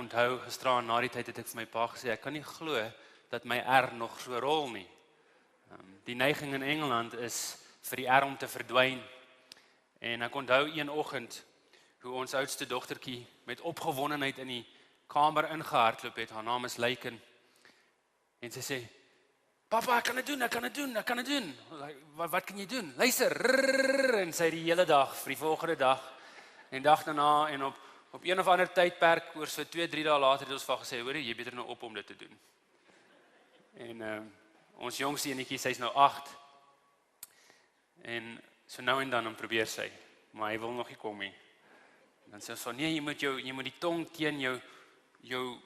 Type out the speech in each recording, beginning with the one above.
onthou gisteraan na die tyd het ek vir my pa gesê, ek kan nie glo dat my R nog so rol nie. Die neiging in Engeland is vir die R om te verdwyn. En ek onthou een oggend hoe ons oudste dogtertjie met opgewondenheid in die kamer ingehardloop het. Haar naam is Leiken. En sy sê, "Papa, ek kan dit doen. Wat kan jy doen? Luister." En sy die hele dag vir die volgende dag en dag daarna en op een of ander tydperk oor so 2-3 dae later het ons van gesê, "Hoor jy beter nou op om dit te doen." En ons jongste enetjie, sy's nou 8. En so nou en dan probeer sy, maar hy wil nog nie kom nie. Dan sê ons van, nee, jy moet die tong teen jou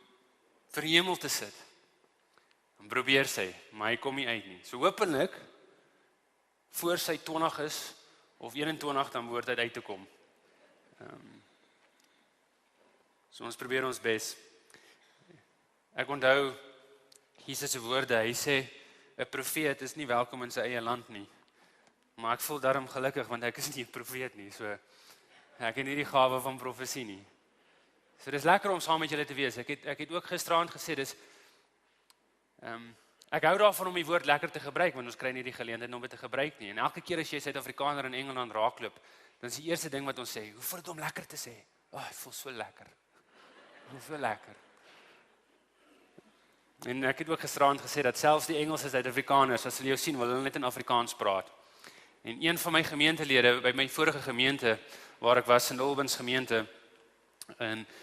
verhemel te sit. Dan probeer sy, maar hy kom nie uit nie. So hopelik, voor sy 20 is, of 21, dan behoort hy uit te kom. So ons probeer ons bes. Ek onthou Jesus se woorde, hy sê, 'n profeet is nie welkom in sy eie land nie. Maar ek voel daarom gelukkig, want ek is nie 'n profeet nie, so ek het nie die gawe van profesie nie. So dis lekker om saam met julle te wees. Ek het ook gisteraand gesê, ek hou daarvan om die woord lekker te gebruik, want ons kry nie die geleentheid om dit te gebruik nie. En elke keer as jy Suid-Afrikaner in Engeland raakloop, dan is die eerste ding wat ons sê, hoe voel dit om lekker te sê? Dit voel so lekker. Dit voel so lekker. En ek het ook gisteraand gesê, dat selfs die Engelse Suid-Afrikaners, as hulle jou sien, wil hulle net in Afrikaans praat. En een van my gemeentelede, by my vorige gemeente, waar ek was in Albans gemeente,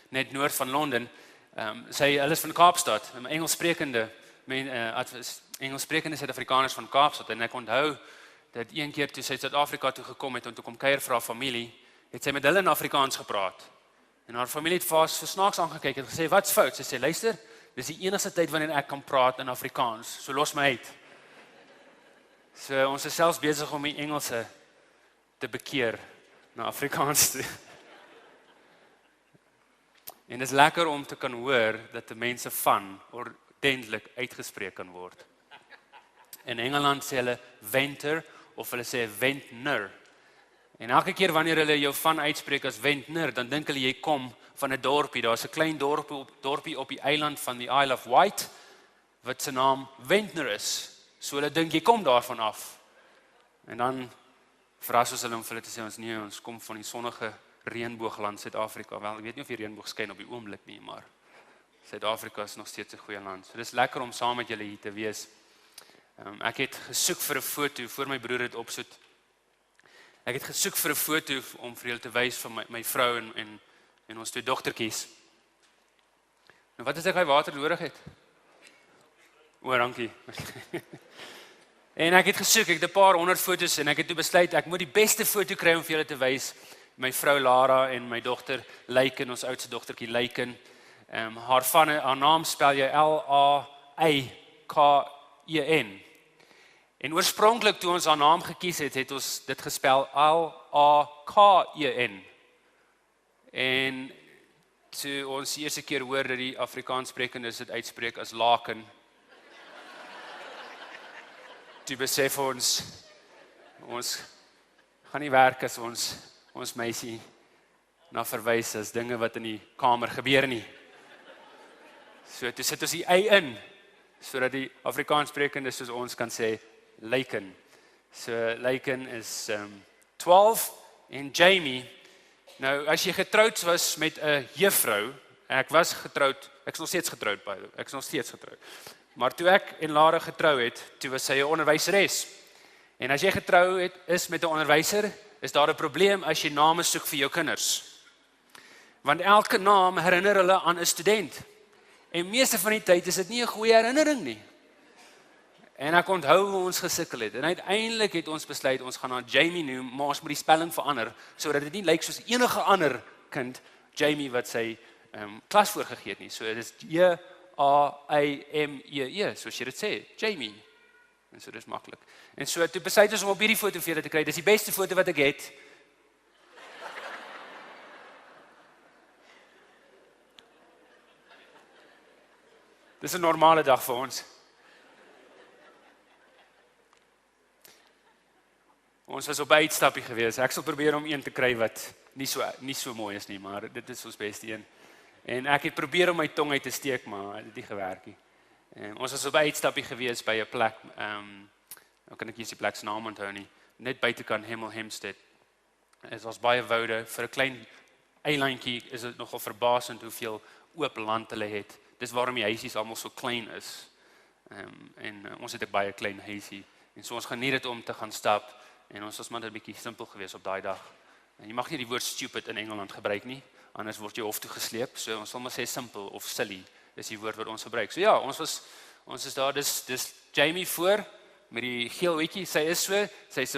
net noord van Londen, hulle is van Kaapstad, Engelssprekende Suid-Afrikaners van Kaapstad, en ek onthou, dat een keer toe sy Suid-Afrika toe gekom het, en toe kom kuier vir haar familie, het sy met hulle in Afrikaans gepraat, en haar familie het vir snaaks aangekyk, en gesê, wat's fout? Sy sê, luister, dis die enigste tyd wanneer ek kan praat in Afrikaans, so los my uit. So ons is selfs besig om die Engelse te bekeer na Afrikaans toe. En dit is lekker om te kan hoor dat die mense van ordentlik uitgespreek kan word. In Engeland sê hulle venter of hulle sê ventner. En elke keer wanneer hulle jou van uitspreek as ventner, dan dink hulle jy kom van 'n dorpie. Daar's 'n klein dorpie op die eiland van die Isle of Wight wat se naam Ventnor is. So hulle dink jy kom daarvan af. En dan verras ons hulle om vir hulle te sê ons kom van die sonnige reënboogland Suid-Afrika. Wel, ek weet nie of die reënboog skyn op die oomblik nie, maar Suid-Afrika is nog steeds 'n goeie land. So dis lekker om saam met julle hier te wees. Ek het gesoek vir 'n foto voor my broer dit opsoet. Ek het gesoek vir 'n foto om vir julle te wys van my vrou en ons 2 dogtertjies. Nou wat as ek hy water nodig het? Dankie. En ek het gesoek, ek het 'n paar 100 foto's en ek het toe besluit ek moet die beste foto kry om vir julle te wys. My vrou Lara en my dogter Leiken, ons oudste dogtertjie Leiken. Haar naam spel jy L-A-I-K-E-N. En oorspronklik toe ons haar naam gekies het ons dit gespel L-A-K-E-N. En toe ons die eerste keer hoor dat die Afrikaanssprekendes dit uitspreek as laken, toe besef ons gaan nie werk as ons meisie na verwys as dinge wat in die kamer gebeur nie. So toe sit ons die Y in, sodat die Afrikaanssprekendes soos ons kan sê Leiken. So Leiken is 12 en Jamie. Nou as jy getroud was met 'n juffrou, ek was getroud, ek is nog steeds getroud by, ek is nog steeds getroud. Maar toe ek en Lara getrou het, toe was sy 'n onderwyseres. En as jy getrou is met 'n onderwyser, is daar 'n probleem as jy name soek vir jou kinders. Want elke naam herinner hulle aan 'n student. En meeste van die tyd is dit nie 'n goeie herinnering nie. En ek onthou hoe ons gesukkel het. En uiteindelik het ons besluit ons gaan haar Jamie noem, maar ons moet die spelling verander sodat dit nie lyk soos enige ander kind Jamie wat sy klas voorgegee het nie. So dit is J-A-M-E-E, soos jy dit sê, Jamie. En so dis maklik. En so toe besluit ons om op hierdie foto vir julle te kry. Dis die beste foto wat ek het. Dis 'n normale dag vir ons. Ons was op 'n uitstappie gewees. Ek sal probeer om een te kry wat nie so mooi is nie, maar dit is ons beste een. En ek het probeer om my tong uit te steek, maar dit het nie gewerk nie. Ons was op 'n uitstappie gewees by 'n plek, nou kan ek nie die plek se naam onthou nie, net buitekant Hemel Hempstead. Dit was baie woude, vir 'n klein eilandjie is dit nogal verbasend hoeveel oop land hulle het. Dis waarom die huisies almal so klein is. Ons het 'n baie klein huisie. En so ons geniet dit om te gaan stap. En ons was maar 'n bietjie simpel geweest op daai dag. En jy mag nie die woord stupid in Engeland gebruik nie, anders word jy hof toe gesleep. So ons sal maar sê simpel of silly, dis die woord wat ons gebruik. So ja, ons is daar, dis Jamie voor met die geel hoedjie. Sy's so,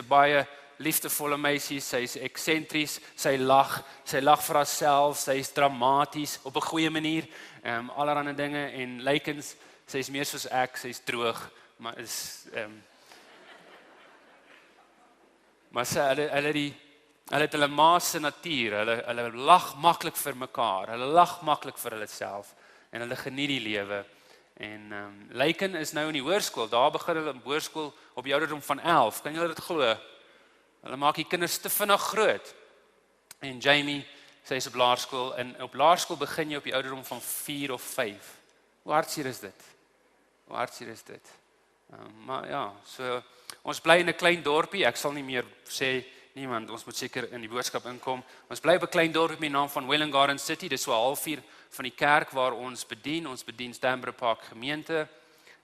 'n baie liefdevolle meisie, sy's eksentries, sy lag vir haarself, sy's dramaties op 'n goeie manier, allerlei dinge en lykens, sy's meer soos ek, sy's droog, maar is maar sy hulle het hulle ma se natuur, hulle lag maklik vir mekaar, hulle lag maklik vir hulle self en hulle geniet die lewe. En Lyken is nou in die hoërskool, daar begin hulle in hoërskool op die ouderdom van 11, kan julle dit glo? Hulle maak die kinders te vinnig groot. En Jamie, sy is op laerskool en op laerskool begin jy op die ouderdom van 4 of 5. Hoe hartseer is dit? Hoe hartseer is dit? Maar ja, so ons bly in 'n klein dorpie, ek sal nie meer sê nie, want ons moet seker in die boodskap inkom. Ons bly op 'n klein dorpie met die naam van Welwyn Garden City, dis so 'n halfuur van die kerk waar ons bedien Stanbury Park gemeente,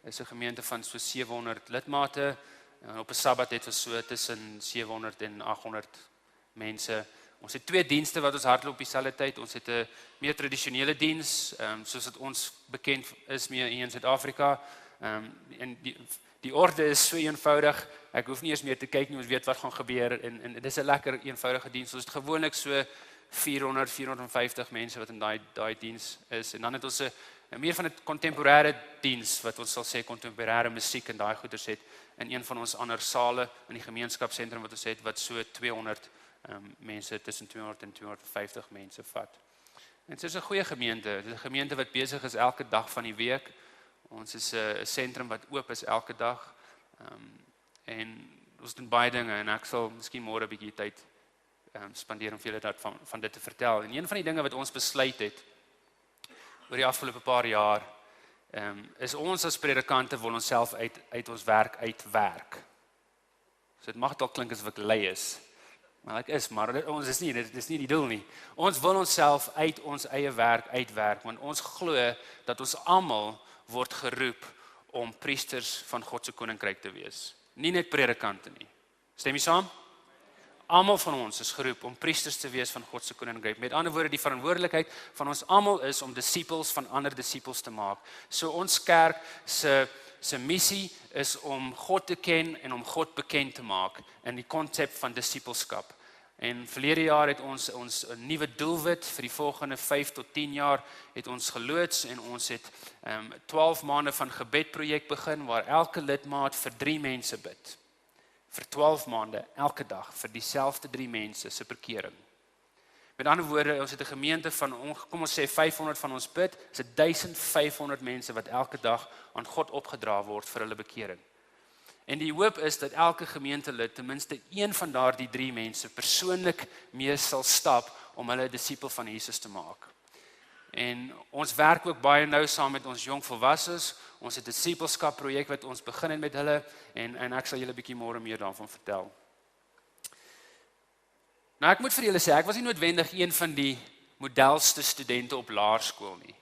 is 'n gemeente van so 700 lidmate, en op 'n Sabbat het ons so tussen 700 en 800 mense. Ons het 2 dienste wat ons hardloop op dieselfde tyd. Ons het 'n meer tradisionele diens, soos dit ons bekend is meer hier in Suid-Afrika. En die orde is so eenvoudig. Ek hoef nie eens meer te kyk nie, ons weet wat gaan gebeur en dit is 'n lekker eenvoudige diens. Ons het gewoonlik so 450 mense wat in daai diens is. En dan het ons 'n meer van 'n kontemporêre diens wat ons sal sê kontemporêre musiek en daai goeders het in een van ons ander sale in die gemeenskapsentrum wat ons het wat so 200 mense, tussen 200 en 250 mense vat. En dit is 'n goeie gemeente, dit is 'n gemeente wat besig is elke dag van die week. Ons is 'n sentrum wat oop is elke dag. En ons doen baie dinge en ek sal miskien môre 'n bietjie tyd spandeer om vir julle van dit te vertel. En een van die dinge wat ons besluit het oor die afgelope paar jaar is ons as predikante wil onsself uit ons werk uitwerk. So dit mag dalk klink asof ek lui is. Maar ek is, maar ons is nie, dit is nie die doel nie. Ons wil onsself uit ons eie werk uitwerk, want ons glo dat ons almal word geroep om priesters van God se koninkryk te wees. Nie net predikante nie. Stem jy saam? Almal van ons is geroep om priesters te wees van God se koninkryk. Met ander woorde, die verantwoordelikheid van ons almal is om disippels van ander disippels te maak. So ons kerk se missie is om God te ken en om God bekend te maak in die konsep van disippelskap. En verlede jaar het ons 'n nuwe doelwit vir die volgende 5 tot 10 jaar het ons geloods en ons het 12 maande van gebedprojek begin waar elke lidmaat vir 3 mense bid. Vir 12 maande elke dag vir dieselfde 3 mense se bekering. Met ander woorde, ons het 'n gemeente van kom ons sê 500 van ons bid, is 1500 mense wat elke dag aan God opgedra word vir hulle bekering. En die hoop is dat elke gemeentelid ten minste een van daardie 3 mense persoonlik mee sal stap om hulle 'n disipel van Jesus te maak. En ons werk ook baie nou saam met ons jong volwasses. Ons het 'n disipelskap projek wat ons begin het met hulle en ek sal julle 'n bietjie môre meer daarvan vertel. Nou ek moet vir julle sê, ek was nie noodwendig een van die modelste studente op laerskool nie.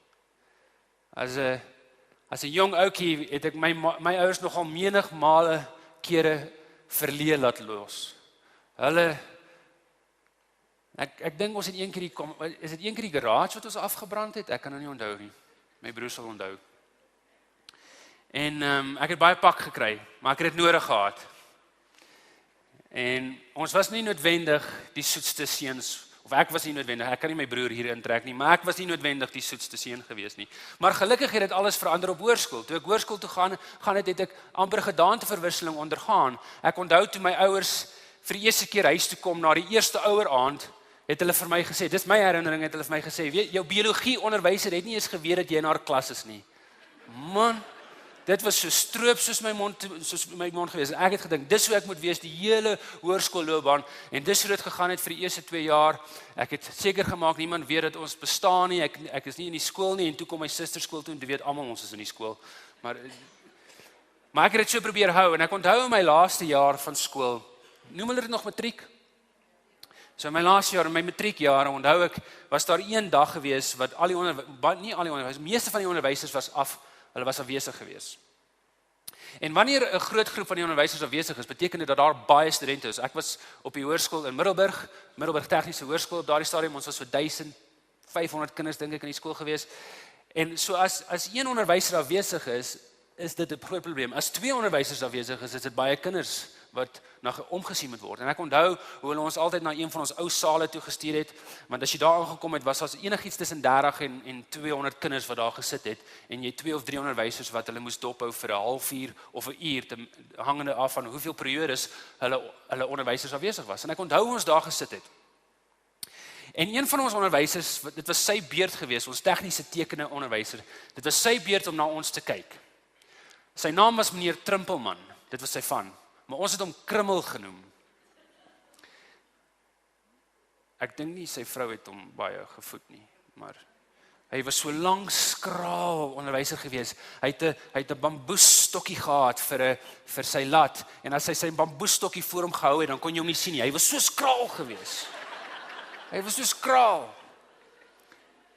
As 'n jong ouetjie het ek my ouers nogal menigmale kere verleë laat los. Ek dink ons het een keer is dit een keer die garage wat ons afgebrand het? Ek kan nou nie onthou nie. My broer sal onthou. En ek het baie pak gekry, maar ek het dit nodig gehad. En ons was nie noodwendig die soetste seuns, of ek was nie noodwendig, ek kan nie my broer hier intrek nie, maar ek was nie noodwendig die soetste seun gewees nie. Maar gelukkig het dit alles verander op hoërskool. Toe ek hoërskool toe gaan het ek amper gedaanteverwisseling ondergaan. Ek onthou toe my ouers vir die eerste keer huis toe kom na die eerste oueraand, het hulle vir my gesê, dis my herinnering, het hulle vir my gesê, weet, jou biologie onderwyser het nie eens geweet dat jy in haar klas is nie. Man, dit was so stroop soos my mond gewees. En ek het gedink, dis hoe ek moet wees die hele hoërskoolloopbaan. En dis hoe dit gegaan het vir die eerste 2 jaar. Ek het seker gemaak niemand weet dat ons bestaan nie. Ek is nie in die skool nie en toe kom my suster skool toe en toe weet almal ons is in die skool. Maar ek het dit so probeer hou en ek onthou in my laaste jaar van skool, noem hulle dit nog matriek? So in my laaste jaar, in my matriekjare, onthou ek, was daar een dag gewees wat meeste van die onderwysers was hulle was afwesig gewees. En wanneer 'n groot groep van die onderwysers afwesig is, beteken dit dat daar baie studente is. Ek was op die hoërskool in Middelburg Tegniese Hoërskool op daardie stadium, ons was so 1500 kinders dink ek in die skool gewees. En so as een onderwyser afwesig is dit 'n groot probleem. As 2 onderwysers afwesig is dit baie kinders wat omgesien moet word. En ek onthou hoe hulle ons altyd na een van ons ou sale toe gestuur het, want as jy daar aangekom het, was daar enigiets tussen 30 en 200 kinders wat daar gesit het, en jy 2 of 3 onderwysers wat hulle moes dophou vir 'n halfuur of 'n uur, hangende af van hoeveel periodes hulle onderwysers afwesig was. En ek onthou ons daar gesit het. En een van ons onderwysers, dit was sy beurt geweest, ons tegniese tekene onderwyser, dit was sy beurt om na ons te kyk. Sy naam was meneer Trimpelman, dit was sy van, maar ons het hom Krummel genoem. Ek dink nie sy vrou het hom baie gevoed nie, maar hy was so lank skraal onderwyser geweest. Hy het 'n bamboesstokkie gehad vir sy lat, en as hy sy bamboesstokkie voor hom gehou het, dan kon jy hom nie sien nie. Hy was so skraal geweest. Hy was so skraal.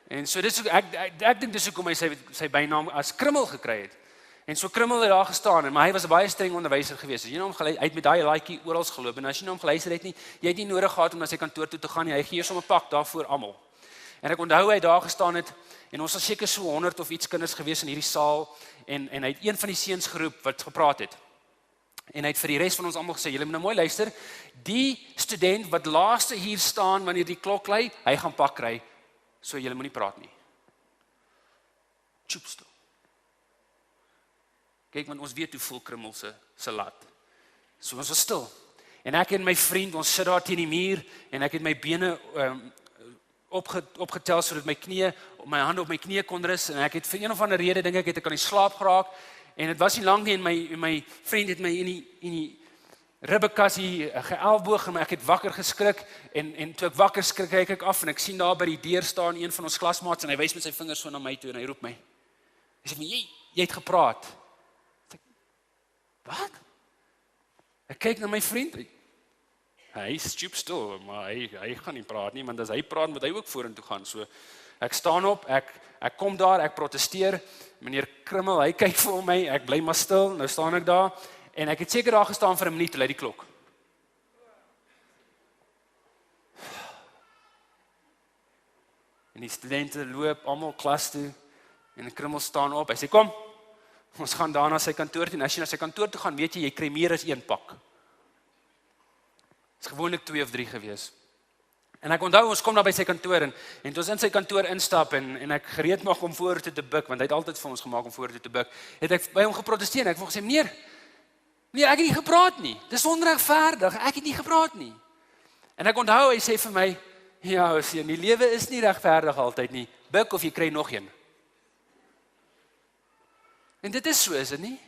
En so ek dink dis hoekom hy sy bynaam as Krummel gekry het. En so Krummel het daar gestaan, maar hy was 'n baie streng onderwyser geweest. As jy hom hy het met daai laaitjie oral geloop, en as jy hom geluister het nie, jy het nie nodig gehad om na sy kantoor toe te gaan nie. Hy gee sommer 'n pak daarvoor almal. En ek onthou hy daar gestaan het, en ons was seker so 100 of iets kinders geweest in hierdie saal, en hy het een van die seuns geroep wat gepraat het. En hy het vir die res van ons almal gesê, julle moet nou mooi luister, die student wat laaste hier staan wanneer die klok lui, hy gaan pak kry, so julle moenie praat nie. Tjoepstil. Kyk, want ons weet hoe voel Krummel se lat. So ons was stil. En ek en my vriend, ons sit daar teen die muur, en ek het my bene opgetel sodat my hande op my knieë kon rus, en ek het vir een of ander rede, dink ek, het ek aan die slaap geraak, en dit was nie lank nie, en my vriend het my in die ribbekassie geelboog, en ek het wakker geskrik, en toe ek wakker skrik, kyk ek af, en ek sien daar by die deur staan een van ons klasmaats, en hy wys met sy vingers so na my toe, en hy roep my. Hy sê, jy het gepraat. Wat? Ek kyk na my vriend. Hy is stupstil, maar hy gaan nie praat nie, want as hy praat, moet hy ook vorentoe gaan. So ek staan op, ek kom daar, ek protesteer. Meneer Krummel, hy kyk vir my, ek bly maar stil. Nou staan ek daar, en ek het seker daar gestaan vir 'n minuut, lui die klok. En die studente loop almal klas toe, en Krummel staan op. Hy sê, kom, ons gaan daar na sy kantoor toe, en as jy na sy kantoor toe gaan, weet jy kry meer as 1 pak. Dit is gewoonlik 2 of 3 gewees. En ek onthou, ons kom daar by sy kantoor, en toe ons in sy kantoor instap, en ek gereed maak om vorentoe te buig, want hy het altyd vir ons gemaak om vorentoe te buig, het ek by hom geprotesteer, en ek het gesê, meneer, ek het nie gepraat nie, dis onregverdig, ek het nie gepraat nie. En ek onthou, hy sê vir my, ja, seun, die lewe is nie regverdig altyd nie, buig of jy kry nog een. En dit is so, is dit nie?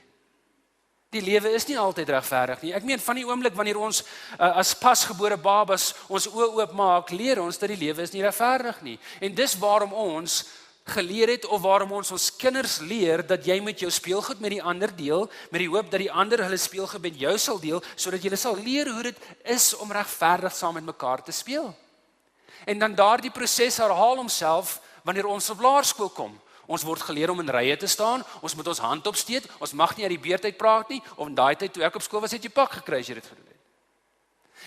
Die lewe is nie altyd regverdig nie. Ek meen, van die oomblik wanneer ons as pasgebore babas ons oë oopmaak, leer ons dat die lewe is nie regverdig nie. En dis waarom ons geleer het, of waarom ons kinders leer, dat jy met jou speelgoed met die ander deel, met die hoop dat die ander hulle speelgoed met jou sal deel, sodat jy sal leer hoe dit is om regverdig saam met mekaar te speel. En dan daardie proses herhaal homself wanneer ons op laerskool kom. Ons word geleer om in rye te staan, ons moet ons hand opsteek, ons mag nie uit die beurt uit praat nie, of in daai tyd toe ek op skool was, het jy pak gekry as jy dit gedoen het.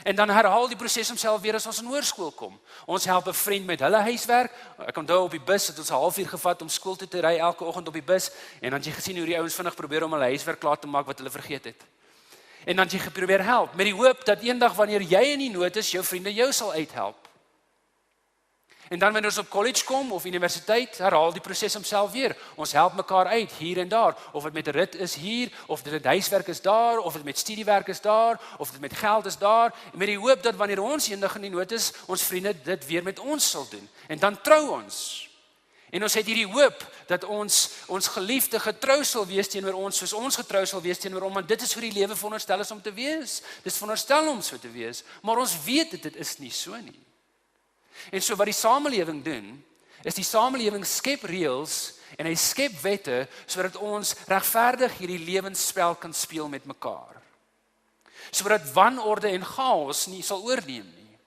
En dan herhaal die proses homself weer as ons in hoërskool kom. Ons help 'n vriend met hulle huiswerk. Ek onthou op die bus het ons 'n halfuur gevat om skool toe te ry elke oggend op die bus, en dan het jy gesien hoe die ouens vinnig probeer om hulle huiswerk klaar te maak wat hulle vergeet het. En dan het jy geprobeer help, met die hoop dat eendag wanneer jy in die nood is, jou vriende jou sal uithelp. En dan wanneer ons op college kom, of universiteit, herhaal die proses homself weer. Ons help mekaar uit, hier en daar. Of dit met 'n rit is hier, of dit met huiswerk is daar, of dit met studiewerk is daar, of dit met geld is daar, met die hoop dat wanneer ons eendag in die nood is, ons vriende dit weer met ons sal doen. En dan trou ons. En ons het hierdie hoop dat ons geliefde getrou sal wees teenoor ons, soos ons getrou sal wees teenoor hom, want dit is hoe die lewe veronderstel is om te wees. Dis veronderstel om so te wees, maar ons weet dit is nie so nie. En so wat die samelewing doen, is die samelewing skep reëls en hy skep wette sodat ons regverdig hierdie lewensspel kan speel met mekaar. Sodat wanorde en chaos nie sal oorneem nie.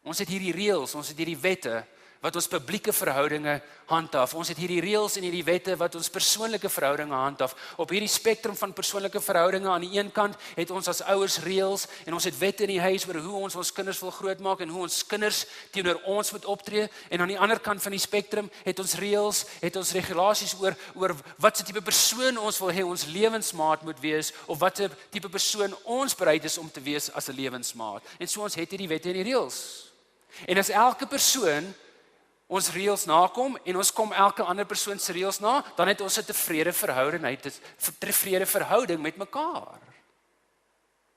Ons het hierdie reëls, ons het hierdie wette wat ons publieke verhoudinge handhaaf. Ons het hierdie reëls en hierdie wette wat ons persoonlike verhoudinge handhaaf. Op hierdie spektrum van persoonlike verhoudinge aan die een kant het ons as ouers reëls en ons het wette in die huis oor hoe ons kinders wil grootmaak en hoe ons kinders teenoor ons moet optree. En aan die ander kant van die spektrum het ons reëls, het ons regulasies oor wat se tipe persoon ons wil hê ons lewensmaat moet wees of wat se tipe persoon ons bereid is om te wees as 'n lewensmaat. En so ons het hierdie wette en die reëls. En as elke persoon ons reëls nakom en ons kom elke ander persoon se reëls na, dan het ons 'n tevrede verhouding met mekaar.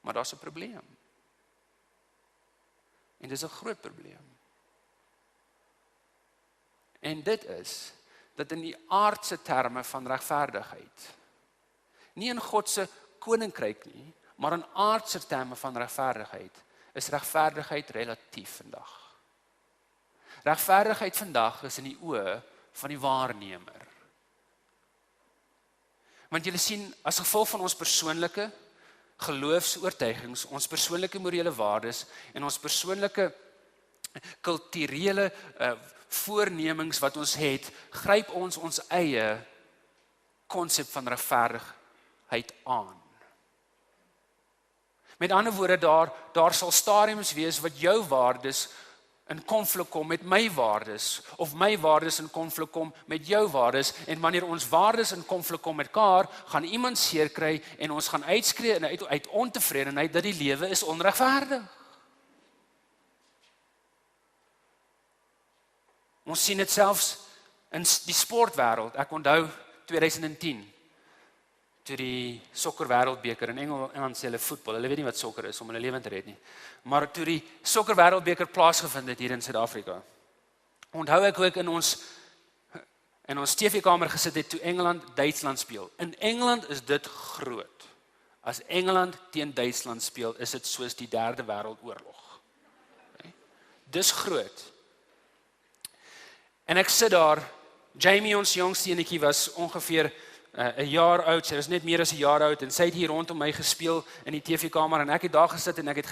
Maar daar's 'n probleem. En dis 'n groot probleem. En dit is dat in die aardse terme van regverdigheid, nie in God se koninkryk nie, maar in aardse terme van regverdigheid, is regverdigheid relatief vandag. Regverdigheid vandag is in die oë van die waarnemer. Want julle sien, as gevolg van ons persoonlike geloofsoortuigings, ons persoonlike morele waardes en ons persoonlike kulturele voornemings wat ons het, gryp ons eie konsep van regverdigheid aan. Met ander woorde, daar sal stadiums wees wat jou waardes in konflik kom met my waardes, of my waardes in konflik kom met jou waardes, en wanneer ons waardes in konflik kom met mekaar, gaan iemand seer kry, en ons gaan uitskree uit ontevredenheid dat die lewe is onregverdig. Ons sien dit selfs in die sportwêreld. Ek onthou 2010, toe die sokker wêreldbeker in Engeland sê hulle voetbal, hulle weet nie wat sokker is om hulle lewe te red nie. Maar toe die sokker wêreldbeker plaasgevind het hier in Suid-Afrika, onthou ek ook in ons TV-kamer gesit het toe Engeland Duitsland speel. In Engeland is dit groot. As Engeland teen Duitsland speel, is dit soos die derde wêreldoorlog. Okay? Dis groot. En ek sit daar, Jamie, ons jongste enetjie, was ongeveer 'n jaar oud, sy was net meer as 'n jaar oud, en sy het hier rondom my gespeel in die TV-kamer, en ek het daar gesit en ek het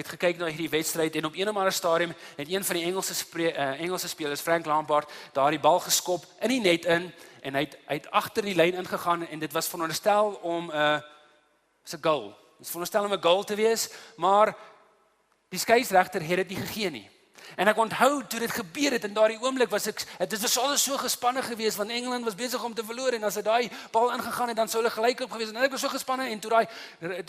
gekyk na hierdie wedstryd, en op een of ander stadium het een van die Engelse spelers, Frank Lampard, daar die bal geskop in die net in, en hy het agter die lyn ingegaan, en dit was veronderstel om 'n goal. Dit was veronderstel om 'n goal te wees, maar die skeieregter het dit nie gegee nie. En ek onthou toe dit gebeur het, in daardie oomblik dit was alles so gespanne geweest, want Engeland was besig om te verloor, en as hy daai bal ingegaan het, dan sou hulle gelykop gewees het, en ek was so gespanne, en toe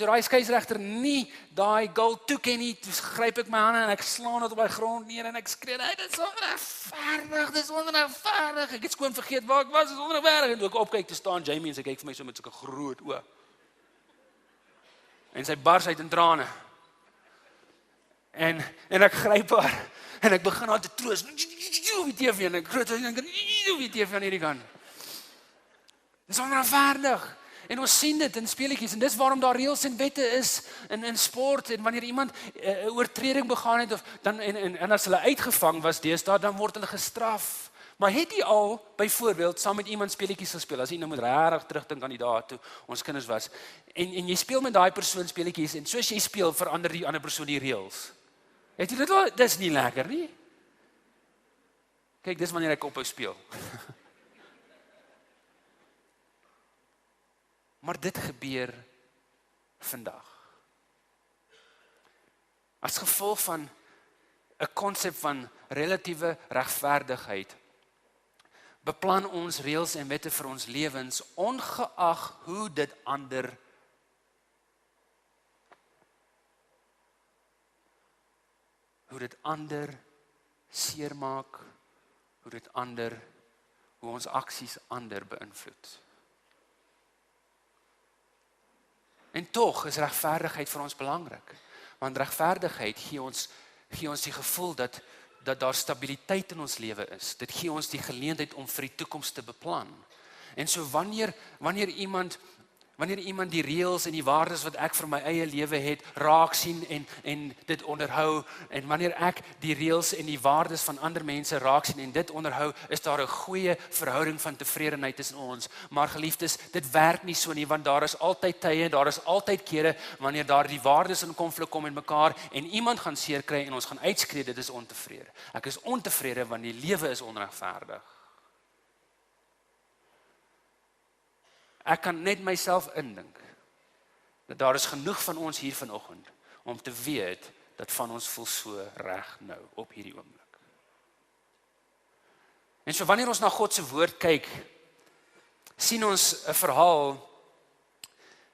daai skeieregter nie daai goal toeken nie, toe gryp ek my hande en ek slaan dit op die grond neer, en ek skree, dit is onregverdig, ek het skoon vergeet waar ek was, dit is onregverdig, en toe ek opkyk, toe staan Jamie, en sy kyk vir my so met sulke groot oë, en sy bars uit in trane, en ek gryp haar, en ek begin haar te troos, die TV, en ek groot, die TV aan hierdie kant. Dit is onregverdig. En ons sien dit in speletjies, en dis waarom daar reëls en wette is in sport, en wanneer iemand 'n oortreding begaan het, en as hulle uitgevang was deesdae, dan word hulle gestraf. Maar het jy al, byvoorbeeld, saam met iemand speletjies gespeel, as jy nou moet regtig terugdink aan die dae toe ons kinders was, en jy speel met daai persoon speletjies, en soos jy speel, verander die ander persoon die reëls. Het jy dit al? Dis nie lekker nie. Kyk, dis wanneer ek ophou speel. Maar dit gebeur vandag. As gevolg van 'n konsep van relatiewe regverdigheid, beplan ons reëls en wette vir ons lewens, ongeag hoe dit ander seermaak, hoe ons aksies ander beïnvloed. En tog is regverdigheid vir ons belangrik, want regverdigheid gee ons die gevoel dat dat daar stabiliteit in ons lewe is. Dit gee ons die geleentheid om vir die toekoms te beplan. En so wanneer iemand die reëls en die waardes wat ek vir my eie lewe het, raak sien en dit onderhou, en wanneer ek die reëls en die waardes van ander mense raak sien en dit onderhou, is daar 'n goeie verhouding van tevredenheid tussen ons. Maar geliefdes, dit werk nie so nie, want daar is altyd tye, daar is altyd kere wanneer daar die waardes in konflik kom met mekaar en iemand gaan seer kry en ons gaan uitskree, dit is ontevrede. Ek is ontevrede want die lewe is onregverdig. Ek kan net myself indink, dat daar is genoeg van ons hier vanoggend, om te weet, dat van ons voel so reg nou, op hierdie oomblik. En so wanneer ons na God se woord kyk, sien ons 'n verhaal,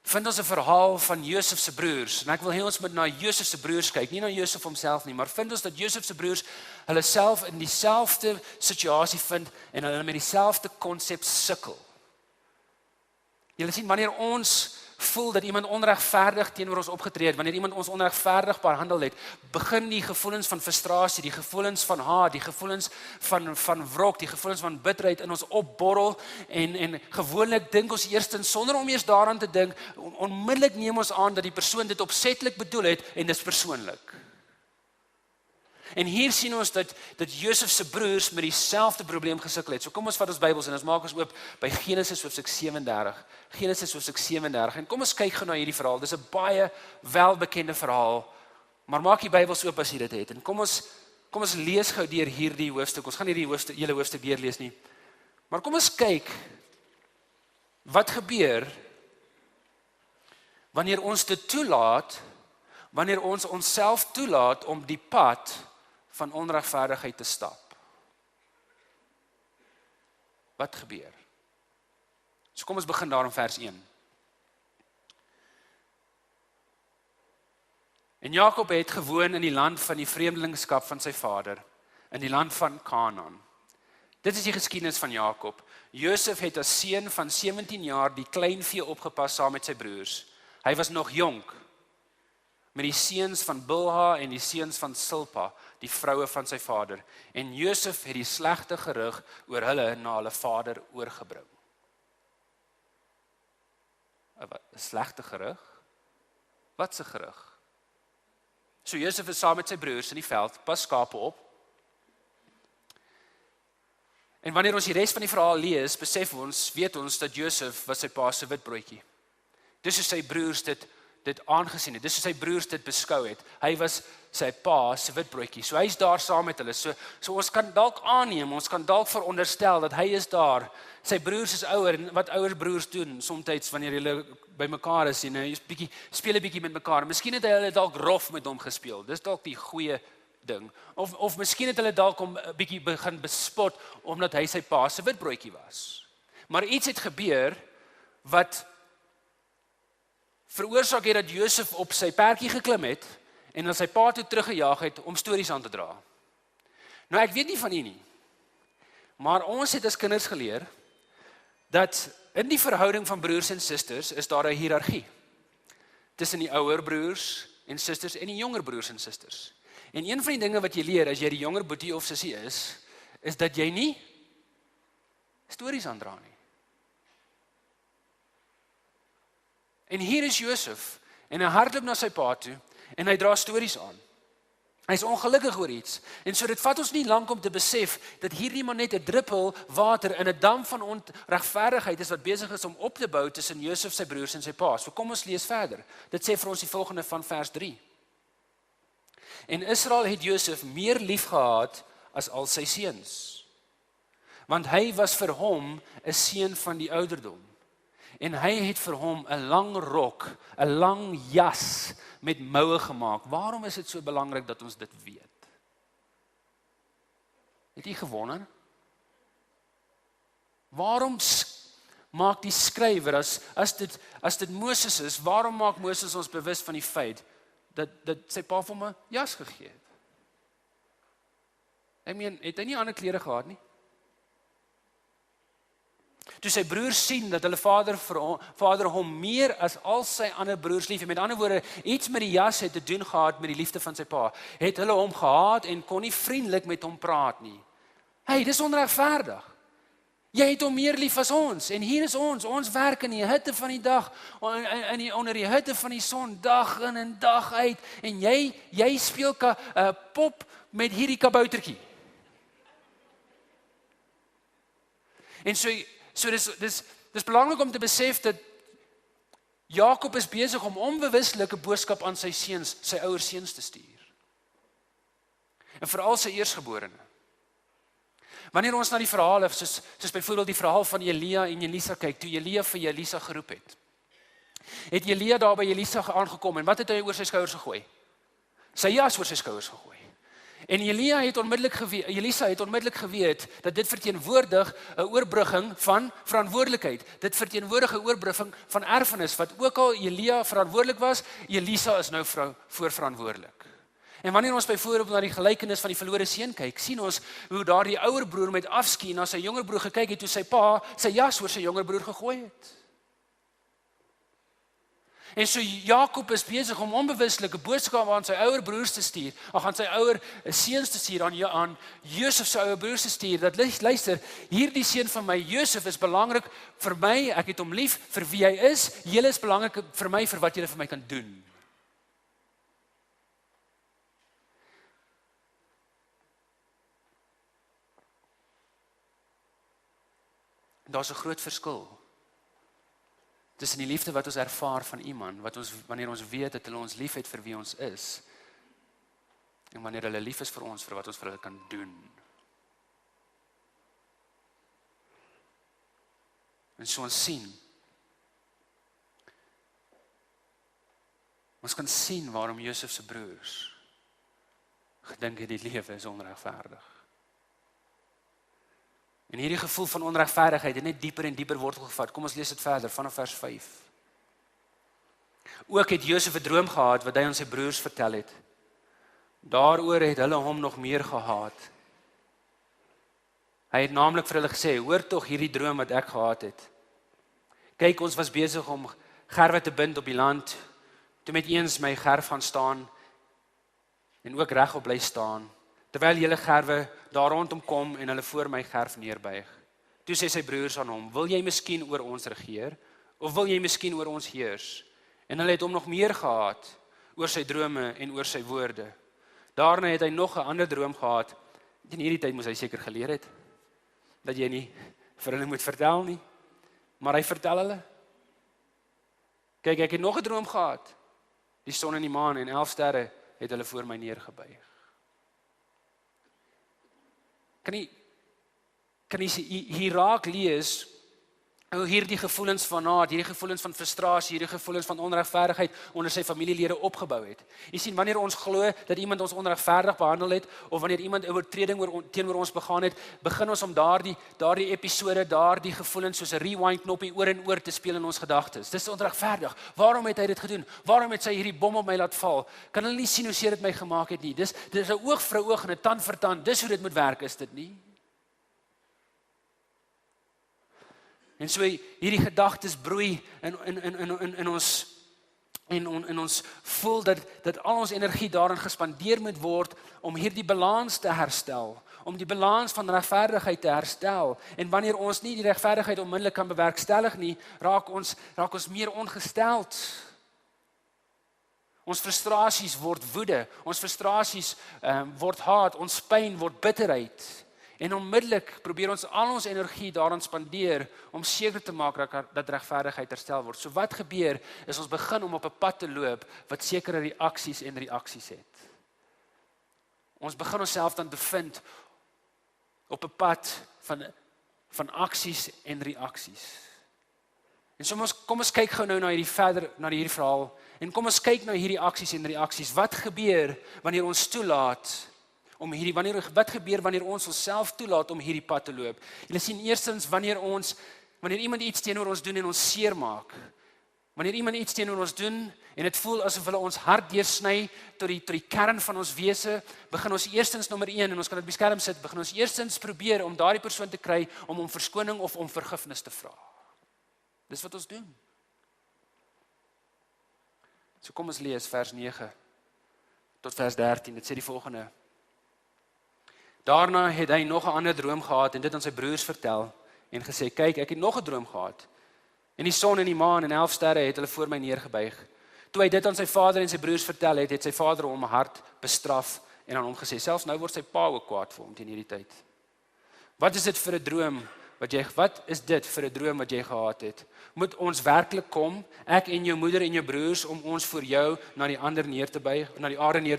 vind ons 'n verhaal van Josef se broers, en ek wil hê ons moet na Josef se broers kyk, nie na Josef homself nie, maar vind ons dat Josef se broers, hulle self in dieselfde situasie vind, en hulle met dieselfde konsep sukkel. Julle sien, wanneer ons voel dat iemand onregverdig teenoor ons opgetree het, wanneer iemand ons onregverdig behandel het, begin die gevoelens van frustrasie, die gevoelens van haat, die gevoelens van wrok, die gevoelens van bitterheid in ons opborrel, en gewoonlik dink ons eerstens, sonder om eers daaraan te dink, onmiddellik neem ons aan dat die persoon dit opsetlik bedoel het, en dis persoonlik. En hier sien ons dat Josef se broers met dieselfde probleem gesukkel het. So kom ons vat ons Bybels en ons maak ons oop by Genesis hoofstuk 37. Genesis hoofstuk 37. En kom ons kyk gou na hierdie verhaal. Dis 'n baie welbekende verhaal. Maar maak die Bybels oop as jy dit het. En kom ons lees gou deur hierdie hoofstuk. Ons gaan nie die hele hoofstuk deurlees nie. Maar kom ons kyk wat gebeur wanneer ons dit toelaat, wanneer ons onsself toelaat om die pad van onregverdigheid te stap. Wat gebeur? So kom ons begin daar in vers 1. En Jakob het gewoon in die land van die vreemdelingskap van sy vader, in die land van Kanaan. Dit is die geskiedenis van Jakob. Josef het as seun van 17 jaar die kleinvee opgepas saam met sy broers. Hy was nog jonk, met die seuns van Bilha en die seuns van Silpa, die vroue van sy vader. En Josef het die slegte gerug oor hulle na hulle vader oorgebring. 'n Slegte gerug? Wat 'n gerug? So Josef is saam met sy broers in die veld, pas skape op. En wanneer ons die res van die verhaal lees, weet ons dat Josef was sy pa se witbroodjie. Dis hoe sy broers dit aangesien het. Dis hoe sy broers dit beskou het. Hy was sy pa se witbroodjie. So hy's daar saam met hulle. So ons kan dalk aanneem, ons kan dalk veronderstel dat hy is daar. Sy broers is ouer, en wat ouer broers doen, soms wanneer hulle by mekaar is en hy speel 'n bietjie met mekaar. Miskien het hulle dalk rof met hom gespeel. Dis dalk die goeie ding. Of miskien het hulle dalk hom 'n bietjie begin bespot omdat hy sy pa se witbroodjie was. Maar iets het gebeur wat veroorsaak het dat Josef op sy perdjie geklim het en na sy pa toe teruggejaag het om stories aan te dra. Nou ek weet nie van u nie, maar ons het as kinders geleer dat in die verhouding van broers en susters is daar 'n hiërargie tussen die ouer broers en susters en die jonger broers en susters. En een van die dinge wat jy leer as jy die jonger boetie of sussie is dat jy nie stories aandra nie. En hier is Josef, en hy hardloop na sy pa toe, en hy dra stories aan. Hy is ongelukkig oor iets, en so dit vat ons nie lank om te besef, dat hierdie maar net 'n druppel water in 'n dam van onregverdigheid is, wat besig is om op te bou tussen Josef, sy broers en sy pa. So kom ons lees verder. Dit sê vir ons die volgende van vers 3. En Israel het Josef meer lief gehad as al sy seuns, want hy was vir hom 'n seun van die ouderdom. En hy het vir hom 'n lang rok, 'n lang jas met moue gemaak. Waarom is dit so belangrik dat ons dit weet? Het jy gewonder? Waarom maak die skrywer, as dit Moses is, waarom maak Moses ons bewus van die feit dat sy pa vir hom 'n jas gegee het? Het hy nie ander klere gehad nie? Toe sy broers sien dat hulle vader hom meer as al sy ander broers lief het. Met ander woorde, iets met die jas het te doen gehad met die liefde van sy pa. Het hulle hom gehaat en kon nie vriendelik met hom praat nie. Hey, dis onregverdig. Jy het hom meer lief as ons, en hier is ons werk in die hitte van die dag, onder die hitte van die son, dag in en dag uit, en jy speel pop met hierdie kaboutertjie. En so dis belangrik om te besef dat Jakob is besig om onbewuslik 'n boodskap aan sy ouer seuns te stuur. En veral sy eersgeborene. Wanneer ons na die verhale, soos byvoorbeeld die verhaal van Elia en Elisa kyk, toe Elia vir Elisa geroep het Elia daar by Elisa aangekom, en wat het hy oor sy skouers gegooi? Sy jas oor sy skouers gegooi. En Elisa het onmiddellik geweet dat dit verteenwoordig 'n oorbrugging van verantwoordelikheid. Dit verteenwoordig 'n oorbrugging van erfenis, wat ook al Elia verantwoordelik was, Elisa is nou voorverantwoordelik. En wanneer ons byvoorbeeld na die gelykenis van die verlore seun kyk, sien ons hoe daardie ouer broer met afskuw na sy jonger broer gekyk het toe sy pa sy jas oor sy jonger broer gegooi het. En so Jakob is besig om onbewuslik 'n boodskap aan sy ouer broers te stuur, aan sy ouer seuns te stuur, aan Josef se ouer broers te stuur, dat luister, hierdie seun van my, Josef, is belangrik vir my, ek het hom lief vir wie hy is, julle is belangrik vir my vir wat julle vir my kan doen. Daar's 'n groot verskil tussen die liefde wat ons ervaar van iemand, wanneer ons weet dat hulle ons lief het vir wie ons is, en wanneer hulle lief is vir ons, vir wat ons vir hulle kan doen. En so ons kan sien waarom Josef se broers gedink het die lewe is onregverdig. En hierdie gevoel van onregverdigheid het net dieper en dieper wortel gevat. Kom ons lees dit verder vanaf vers 5. Ook het Josef 'n droom gehad wat hy aan sy broers vertel het. Daaroor het hulle hom nog meer gehaat. Hy het naamlik vir hulle gesê: "Hoor tog hierdie droom wat ek gehad het. Kyk, ons was besig om gerwe te bind op die land, toe met eens my gerf gaan staan en ook regop bly staan, terwyl julle gerwe daar rondom kom en hulle voor my gerf neerbuig. Toe sê sy broers aan hom: "Wil jy miskien oor ons regeer, of wil jy miskien oor ons heers?" En hulle het hom nog meer gehaat oor sy drome en oor sy woorde. Daarna het hy nog 'n ander droom gehad. In hierdie tyd moes hy seker geleer het dat jy nie vir hulle moet vertel nie, maar hy vertel hulle: "Kyk, ek het nog 'n droom gehad. Die son en die maan en 11 sterre het hulle voor my neergebuig." Kan jy hier raak lees hoe hierdie gevoelens van haat, hierdie gevoelens van frustrasie, hierdie gevoelens van onregverdigheid onder sy familielede opgebou het. Jy sien, wanneer ons glo dat iemand ons onregverdig behandel het, of wanneer iemand 'n oortreding teenoor ons begaan het, begin ons om daardie episode, daardie gevoelens soos 'n rewind knoppie oor en oor te speel in ons gedagtes. Dis onregverdig. Waarom het hy dit gedoen? Waarom het sy hierdie bom op my laat val? Kan hulle nie sien hoe seer dit my gemaak het nie? Dis 'n oog vir oog en 'n tand vir tand. Dis hoe dit moet werk, is dit nie? En so hierdie gedagtes broei in ons voel dat al ons energie daarin gespandeer moet word om hierdie balans te herstel, om die balans van regverdigheid te herstel. En wanneer ons nie die regverdigheid onmiddellik kan bewerkstellig nie, raak ons meer ongesteld. Ons frustrasies word woede, ons frustrasies word haat, ons pyn word bitterheid. En onmiddellik probeer ons al ons energie daaraan spandeer om seker te maak dat regverdigheid herstel word. So wat gebeur is ons begin om op 'n pad te loop wat sekere reaksies het. Ons begin onsself dan bevind op 'n pad van aksies en reaksies. En so kom ons kyk gou nou na hierdie verhaal en kom ons kyk na hierdie aksies en reaksies. Wat gebeur wanneer ons toelaat wat gebeur wanneer ons onsself toelaat om hierdie pad te loop? Julle sien, eerstens wanneer iemand iets teenoor ons doen en ons seermaak, Wanneer iemand iets teenoor ons doen en dit voel asof hulle ons hart deursny tot die kern van ons wese, begin ons eerstens nommer 1 en ons kan dit op die skerm sit, begin ons eerstens probeer om daardie persoon te kry om verskoning of om vergifnis te vra. Dis wat ons doen. So kom ons lees vers 9 tot vers 13. Dit sê die volgende: Daarna het hy nog 'n ander droom gehad en dit aan sy broers vertel en gesê: Kyk, ek het nog 'n droom gehad. En die son en die maan en 11 sterre het hulle voor my neergebuig. Toe hy dit aan sy vader en sy broers vertel het, het sy vader hom hard bestraf en aan hom gesê, selfs nou word sy pa ook kwaad vir hom teen hierdie tyd. Wat is dit vir 'n droom wat jy gehad het? Moet ons werklik kom, ek en jou moeder en jou broers, om ons voor jou na die aarde neer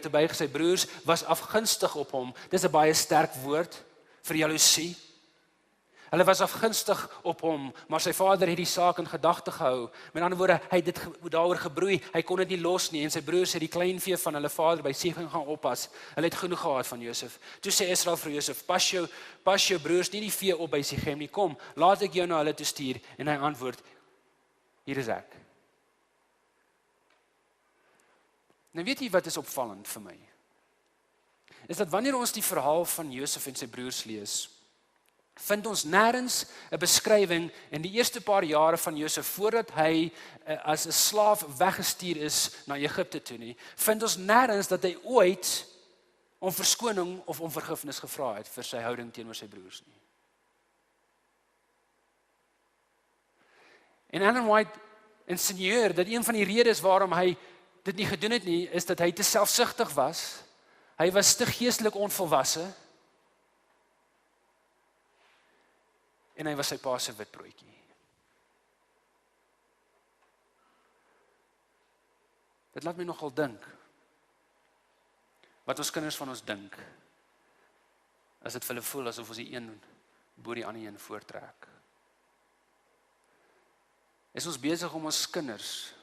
te buig? Sy broers was afgunstig op hom. Dis 'n baie sterk woord vir jaloesie. Hulle was afgunstig op hom, maar sy vader het die saak in gedagte gehou. Met ander woorde, hy het dit daaroor gebroei. Hy kon dit nie los nie en sy broers het die kleinvee van hulle vader by Sichem gaan oppas. Hulle het genoeg gehad van Josef. Toe sê Israel vir Josef: Pas jou broers nie die vee op by Sichem nie. Kom, laat ek jou na hulle toe stuur. En hy antwoord: Hier is ek. Nou weet jy wat is opvallend vir my? Is dat wanneer ons die verhaal van Josef en sy broers lees, vind ons nêrens 'n beskrywing in die eerste paar jare van Josef voordat hy as 'n slaaf weggestuur is na Egipte toe nie, vind ons nêrens dat hy ooit om verskoning of om vergifnis gevra het vir sy houding teenoor sy broers nie. En Ellen White insinueer dat een van die redes waarom hy dit nie gedoen het nie, is dat hy te selfsugtig was. Hy was te geestelik onvolwasse. En hy was sy pa se witbroodjie. Dit laat my nogal dink. Wat ons kinders van ons dink, as dit vir hulle voel asof ons die een bo die ander een voortrek. Is ons besig om ons kinders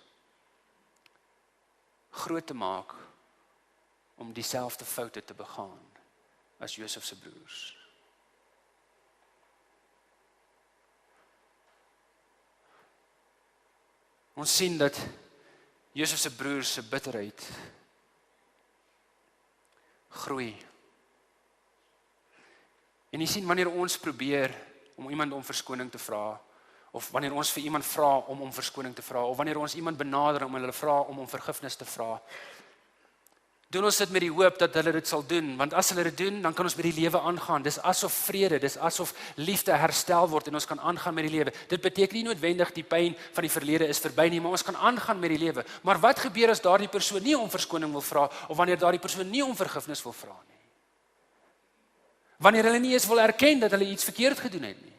groot te maak om dieselfde foute te begaan as Josef se broers? Ons sien dat Josef se broers se bitterheid groei. En jy sien, wanneer ons probeer om iemand om verskoning te vra, of wanneer ons vir iemand vra om verskoning te vra, of wanneer ons iemand benader om hulle vra om vergifnis te vra, doen ons dit met die hoop dat hulle dit sal doen, want as hulle dit doen, dan kan ons met die lewe aangaan. Dis asof vrede, dis asof liefde herstel word en ons kan aangaan met die lewe. Dit beteken nie noodwendig die pyn van die verlede is verby nie, maar ons kan aangaan met die lewe. Maar wat gebeur as daardie persoon nie om verskoning wil vra, of wanneer daardie persoon nie om vergifnis wil vra nie? Wanneer hulle nie eens wil erken dat hulle iets verkeerd gedoen het nie.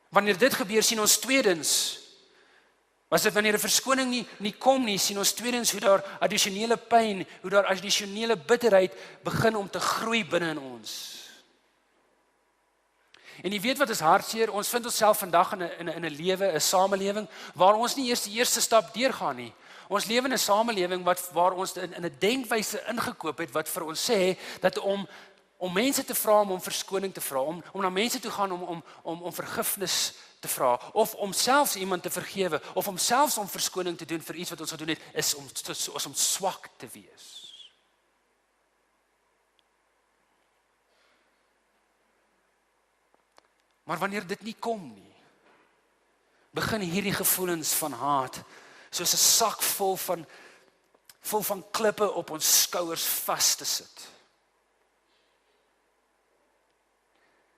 Wanneer dit gebeur, sien ons tweedens, was dit wanneer 'n verskoning nie kom nie, sien ons tweedens hoe daar addisionele pyn, hoe daar addisionele bitterheid begin om te groei binne in ons. En jy weet wat is hartseer? Ons vind onsself vandag in 'n lewe, 'n samelewing waar ons nie eers die eerste stap deurgaan nie. Ons lewe in 'n samelewing waar ons in 'n denkwyse ingekoop het wat vir ons sê dat om mense te vra om verskoning te vra, om na mense toe gaan om vergifnis te vra, of om selfs iemand te vergewe, of om selfs om verskoning te doen vir iets wat ons gedoen het, is om swak te wees. Maar wanneer dit nie kom nie, begin hierdie gevoelens van haat, soos 'n sak vol van klippe op ons skouers vas te sit.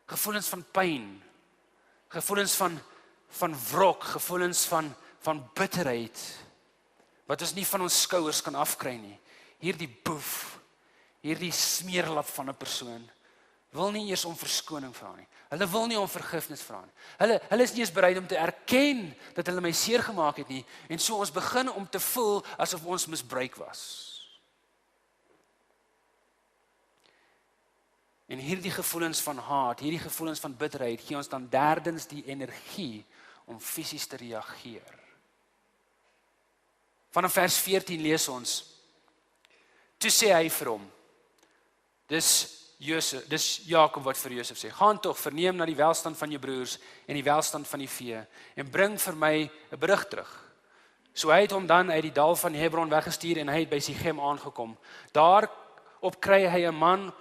Gevoelens van pyn, gevoelens van wrok, gevoelens van bitterheid, wat ons nie van ons skouers kan afkry nie. Hierdie boef, hierdie smeerlap van 'n persoon, wil nie eers om verskoning vra nie. Hulle wil nie om vergifnis vra nie. Hulle is nie eens bereid om te erken dat hulle my seer gemaak het nie, en so ons begin om te voel asof ons misbruik was. En hierdie gevoelens van haat, hierdie gevoelens van bitterheid, gee ons dan derdens die energie om fisies te reageer. Vanaf vers 14 lees ons, toe sê hy vir hom, dis dis Jakob wat vir Josef sê, gaan tog, verneem na die welstand van jou broers en die welstand van die vee en bring vir my 'n berig terug. So hy het hom dan uit die dal van Hebron weggestuur en hy het by Sichem aangekom. Daarop kry hy 'n man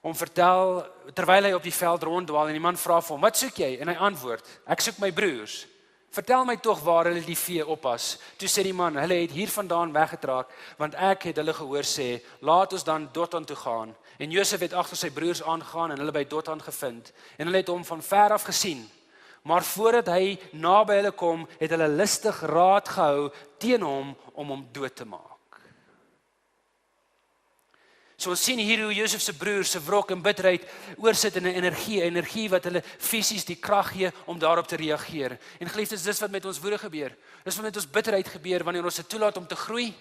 om vertel, terwyl hy op die veld ronddwaal en die man vra vir hom, wat soek jy? En hy antwoord, ek soek my broers. Vertel my tog waar hulle die vee oppas. Toe sê die man, hulle het hiervandaan weggetrek, want ek het hulle gehoor sê, laat ons dan Dotan toe gaan. En Josef het agter sy broers aangegaan en hulle by Dotan gevind. En hulle het hom van ver af gesien. Maar voordat hy naby hulle kom, het hulle listig raad gehou teen hom om hom dood te maak. So ons sien hier hoe Josef se broers se wrok en bitterheid oorsit in 'n energie wat hulle fisies die krag gee om daarop te reageer. En geliefdes, dis wat met ons woede gebeur. Dis wat met ons bitterheid gebeur wanneer ons dit toelaat om te groei.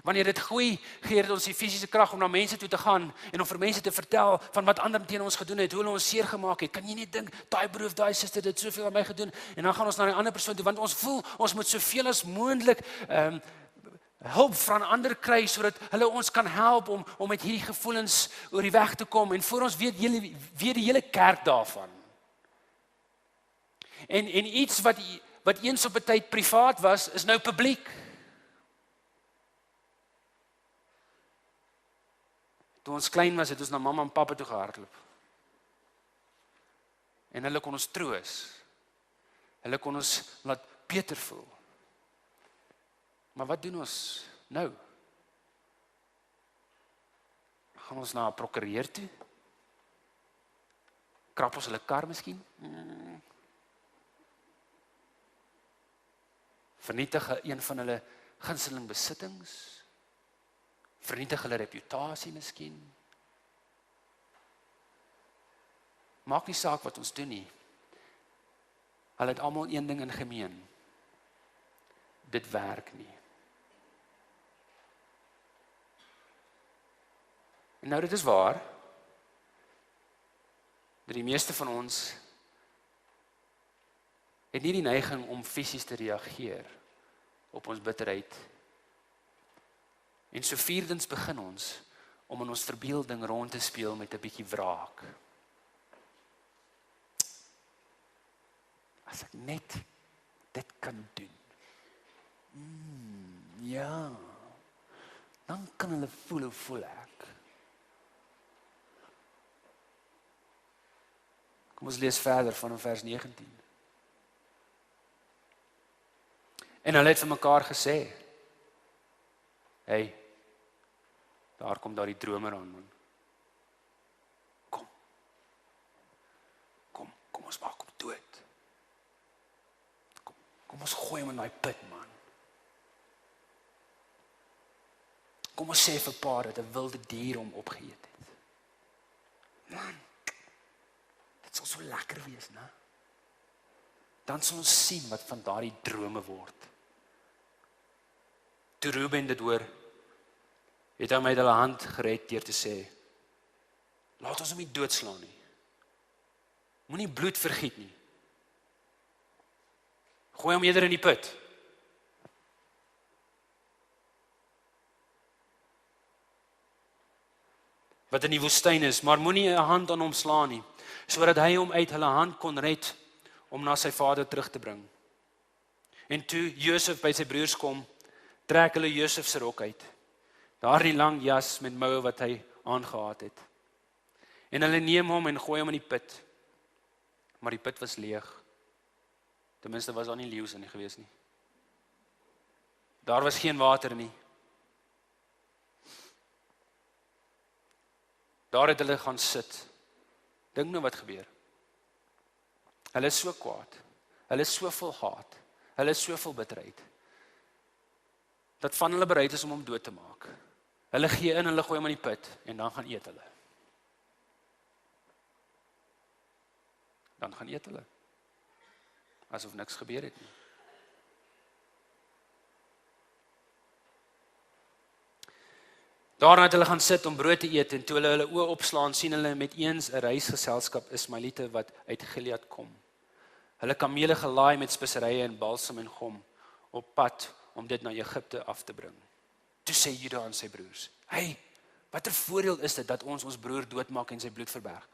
Wanneer dit groei, gee dit ons die fisiese krag om na mense toe te gaan en om vir mense te vertel van wat ander teen ons gedoen het, hoe hulle ons seer gemaak het. Kan jy net dink, daai broer of daai suster het soveel aan my gedoen en dan gaan ons na 'n ander persoon toe want ons voel ons moet soveel as moontlik hulp van ander kry sodat hulle ons kan help om met hierdie gevoelens oor die weg te kom en voor ons weet die hele kerk daarvan. En iets wat eens op 'n tyd privaat was, is nou publiek. Toe ons klein was, het ons na mamma en pappa toe gehardloop. En hulle kon ons troos. Hulle kon ons laat beter voel. Maar wat doen ons nou? Gaan ons na 'n prokureur toe? Krap ons hulle kar miskien? Vernietig een van hulle gunsteling besittings? Vernietig hulle reputasie miskien? Maak nie saak wat ons doen nie. Hulle het almal een ding in gemeen. Dit werk nie. En nou dit is waar, dat die meeste van ons het nie die neiging om fisies te reageer op ons bitterheid. En so vierdens begin ons om in ons verbeelding rond te speel met 'n bietjie wraak. As ek net dit kan doen. Ja, dan kan hulle voel hoe voel ek. Kom ons lees verder van vers 19. En hulle het vir mekaar gesê, hey, daar kom daar die dromer aan, man. Kom ons maak hom dood. Kom ons gooi hom in daai put, man. Kom ons sê vir pa dat 'n wilde dier hom opgeëet het. Man, dit sal so lekker wees, né? Dan sal ons sien wat van daardie drome word. Toe Reuben dit hoor, het hy met hulle hand gered deur te sê, laat ons hom nie doodslaan nie. Moenie bloed vergiet nie. Gooi hom eerder in die put. Wat in die woestyn is, maar moenie 'n hand aan hom slaan nie, sodat hy hom uit hulle hand kon red om na sy vader terug te bring. En toe Josef by sy broers kom, trek hulle Josef se rok uit, daardie lang jas met moue wat hy aangehad het. En hulle neem hom en gooi hom in die put, maar die put was leeg. Ten minste was daar nie leeu's in nie gewees nie. Daar was geen water nie. Daar het hulle gaan sit. Dink nou wat gebeur. Hulle is so kwaad. Hulle is so vol haat. Hulle is so vol bitterheid. Dat van hulle bereid is om hom dood te maak. Hulle gee in, hulle gooi hom in die put en dan gaan eet hulle. Dan gaan eet hulle. Asof niks gebeur het nie. Daarna het hulle gaan sit om brood te eet en toe hulle oë opslaan, sien hulle met eens 'n reisgeselskap Ismaeliete wat uit Gilead kom. Hulle kamele gelaai met speserye en balsam en gom op pad om dit na Egipte af te bring. Toe sê Juda aan sy broers, hey, Watter voordeel is dit dat ons broer doodmaak en sy bloed verberg?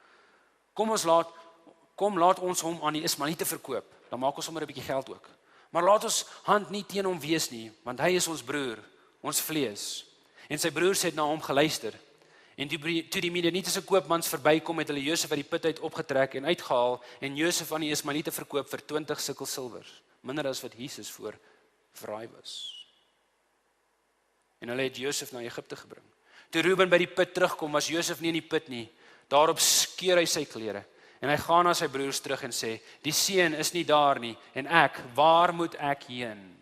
Kom laat ons hom aan die Ismaeliete verkoop. Dan maak ons sommer 'n bietjie geld ook. Maar laat ons hand nie teen hom wees nie, want hy is ons broer, ons vlees. En sy broers het na hom geluister. En toe die Midianitiese koopmans verbykom, het hulle Josef uit die put uit opgetrek en uitgehaal en Josef aan die Ismaeliete verkoop vir 20 sikkel silwer, minder as wat Jesus voor verraai was. En hulle het Josef na Egipte gebring. Toe Reuben by die put terugkom, was Josef nie in die put nie. Daarop skeur hy sy klere. En hy gaan na sy broers terug en sê, die seun is nie daar nie, en waar moet ek heen?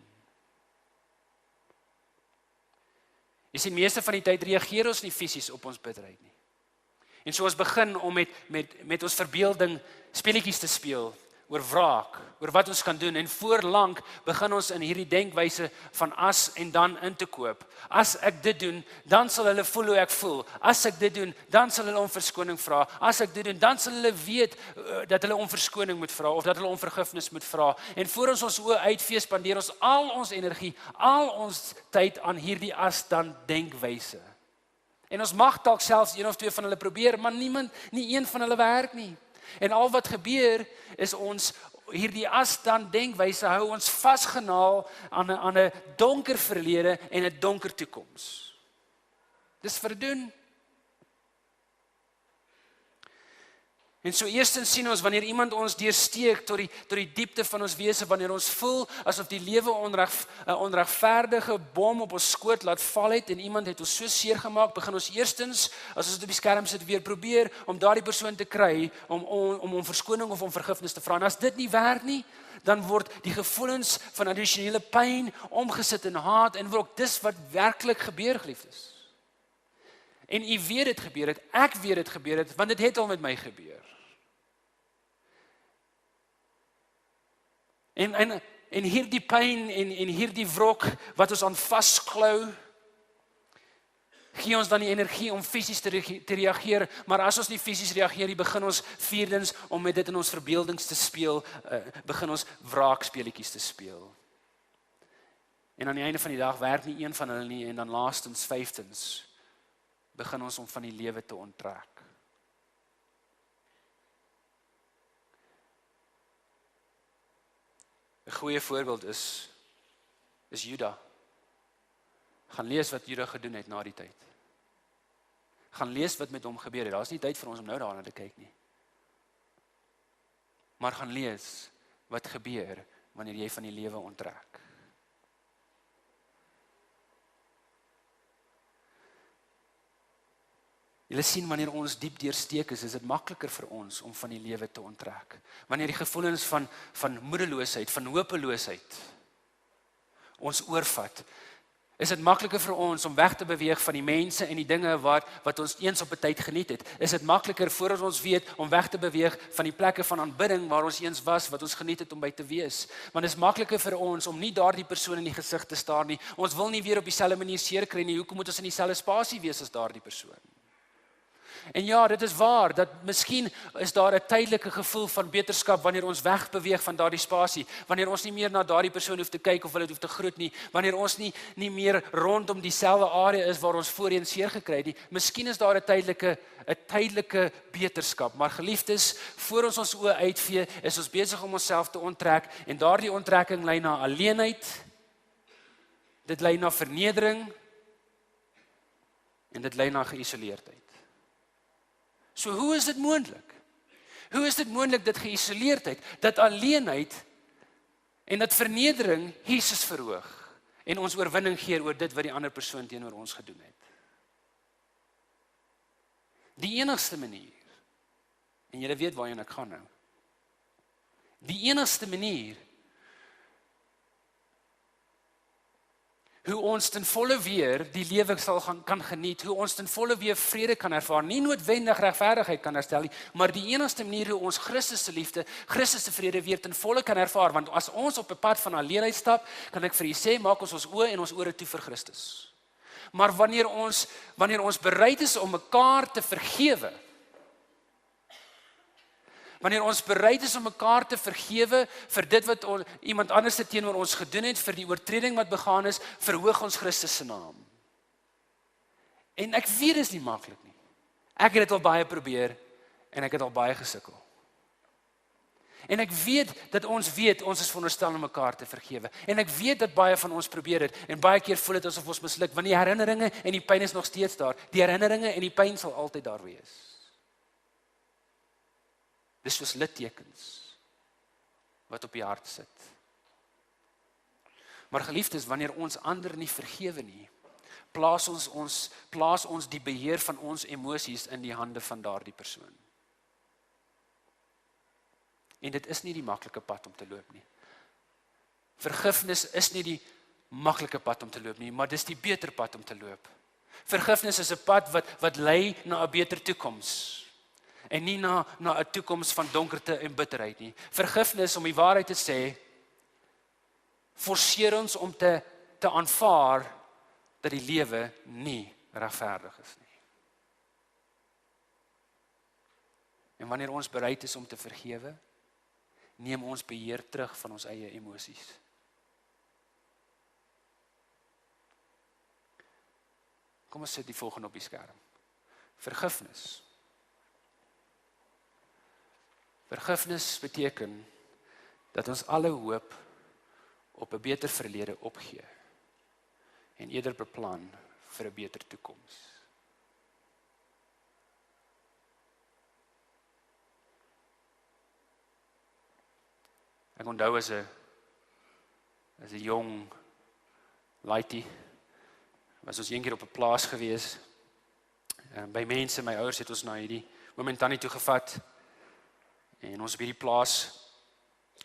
Jy sien, meeste van die tyd reageer ons nie fisies op ons bitterheid nie. En so ons begin om met ons verbeelding speletjies te speel, oor wraak, oor wat ons kan doen, en voorlank begin ons in hierdie denkwyse van as en dan in te koop. As ek dit doen, dan sal hulle voel hoe ek voel. As ek dit doen, dan sal hulle om verskoning vra. As ek dit doen, dan sal hulle weet dat hulle om verskoning moet vra, of dat hulle om vergifnis moet vra. En voor ons oë uitvee, spandeer ons al ons energie, al ons tyd aan hierdie as dan denkwyse. En ons mag dalk selfs een of twee van hulle probeer, maar nie een van hulle werk nie. En al wat gebeur is ons hierdie as dan denkwyse hou ons vasgenaal aan 'n donker verlede en 'n donker toekoms. Dis verdoen. En so eerstens sien ons wanneer iemand ons deursteek tot die diepte van ons wese, wanneer ons voel asof die lewe 'n onregverdige bom op ons skoot laat val het en iemand het ons so seer gemaak, begin ons eerstens, as ons dit op die skerm sit, weer probeer om daardie persoon te kry om verskoning of om vergifnis te vra. En as dit nie werk nie, dan word die gevoelens van addisionele pyn omgesit in haat en word dis wat werklik gebeur, geliefdes. En u weet dit gebeur het, ek weet dit gebeur het, want dit het al met my gebeur. En hierdie pyn en hierdie wrok wat ons aan vasklou, gee ons dan die energie om fisies te reageer, maar as ons nie fisies reageer, begin ons vierdens om met dit in ons verbeeldings te speel, begin ons wraakspeletjies te speel. En aan die einde van die dag werk nie een van hulle nie, en dan laastens, vyftens, begin ons om van die lewe te onttrek. Een goeie voorbeeld is Juda. Gaan lees wat Juda gedoen het na die tyd. Gaan lees wat met hom gebeur het. Daar is nie tyd vir ons om nou daarna te kyk nie. Maar gaan lees wat gebeur wanneer jy van die lewe onttrek. Julle sien, wanneer ons diep deursteek is dit makliker vir ons om van die lewe te onttrek. Wanneer die gevoelens van moedeloosheid, van hopeloosheid ons oorvat, is dit makliker vir ons om weg te beweeg van die mense en die dinge wat ons eens op 'n tyd geniet het. Is dit makliker voordat ons weet om weg te beweeg van die plekke van aanbidding waar ons eens was, wat ons geniet het om by te wees. Want dit is makliker vir ons om nie daardie persoon in die gesig te staar nie. Ons wil nie weer op dieselfde manier seer kry nie. Hoekom moet ons in dieselfde spasie wees as daardie persoon? En ja, dit is waar, dat miskien is daar 'n tydelike gevoel van beterskap wanneer ons wegbeweeg van daardie spasie, wanneer ons nie meer na daardie persoon hoef te kyk of hulle hoef te groet nie, wanneer ons nie meer rondom dieselfde area is waar ons voorheen seer gekry het nie. Miskien is daar 'n tydelike beterskap, maar geliefdes, voor ons oë uitvee, is ons besig om onsself te onttrek, en daardie onttrekking lei na alleenheid, dit lei na vernedering, en dit lei na geïsoleerdheid. So hoe is dit moontlik? Hoe is dit moontlik dat geïsoleerdheid, dat alleenheid en dat vernedering Jesus verhoog en ons oorwinning gee oor dit wat die ander persoon teenoor ons gedoen het? Die enigste manier, en julle weet waarheen ek gaan nou, die enigste manier hoe ons ten volle weer die lewe kan geniet, hoe ons ten volle weer vrede kan ervaar, nie noodwendig regverdigheid kan herstel nie, maar die enigste manier hoe ons Christus se liefde, Christus se vrede weer ten volle kan ervaar, want as ons op 'n pad van alleenheid stap, kan ek vir u sê, maak ons oë en ons ore toe vir Christus. Maar wanneer ons bereid is om mekaar te vergewe, wanneer ons bereid is om mekaar te vergewe vir dit wat iemand anders teenoor ons gedoen het, vir die oortreding wat begaan is, verhoog ons Christus se naam. En ek weet dit is nie maklik nie. Ek het dit al baie probeer en ek het al baie gesukkel. En ek weet dat ons is veronderstel om mekaar te vergewe. En ek weet dat baie van ons probeer dit en baie keer voel dit asof ons misluk, want die herinneringe en die pyn is nog steeds daar. Die herinneringe en die pyn sal altyd daar wees. Dis soos littekens wat op die hart sit. Maar geliefdes, wanneer ons ander nie vergewe nie, plaas ons die beheer van ons emosies in die hande van daardie persoon. En dit is nie die maklike pad om te loop nie. Vergifnis is nie die maklike pad om te loop nie, maar dis die beter pad om te loop. Vergifnis is 'n pad wat lei na 'n beter toekoms. En nie na 'n toekoms van donkerte en bitterheid nie. Vergifnis, om die waarheid te sê, forceer ons om te aanvaar dat die lewe nie regverdig is nie. En wanneer ons bereid is om te vergewe, neem ons beheer terug van ons eie emosies. Kom ons sit die volgende op die skerm. Vergifnis. Vergifnis beteken dat ons alle hoop op 'n beter verlede opgee en eerder beplan vir 'n beter toekoms. Ek onthou as 'n jong laaitie was ons eendag op 'n plaas gewees. By mense, my ouers het ons na hierdie oom en tannie toe gevat en ons op hierdie plaas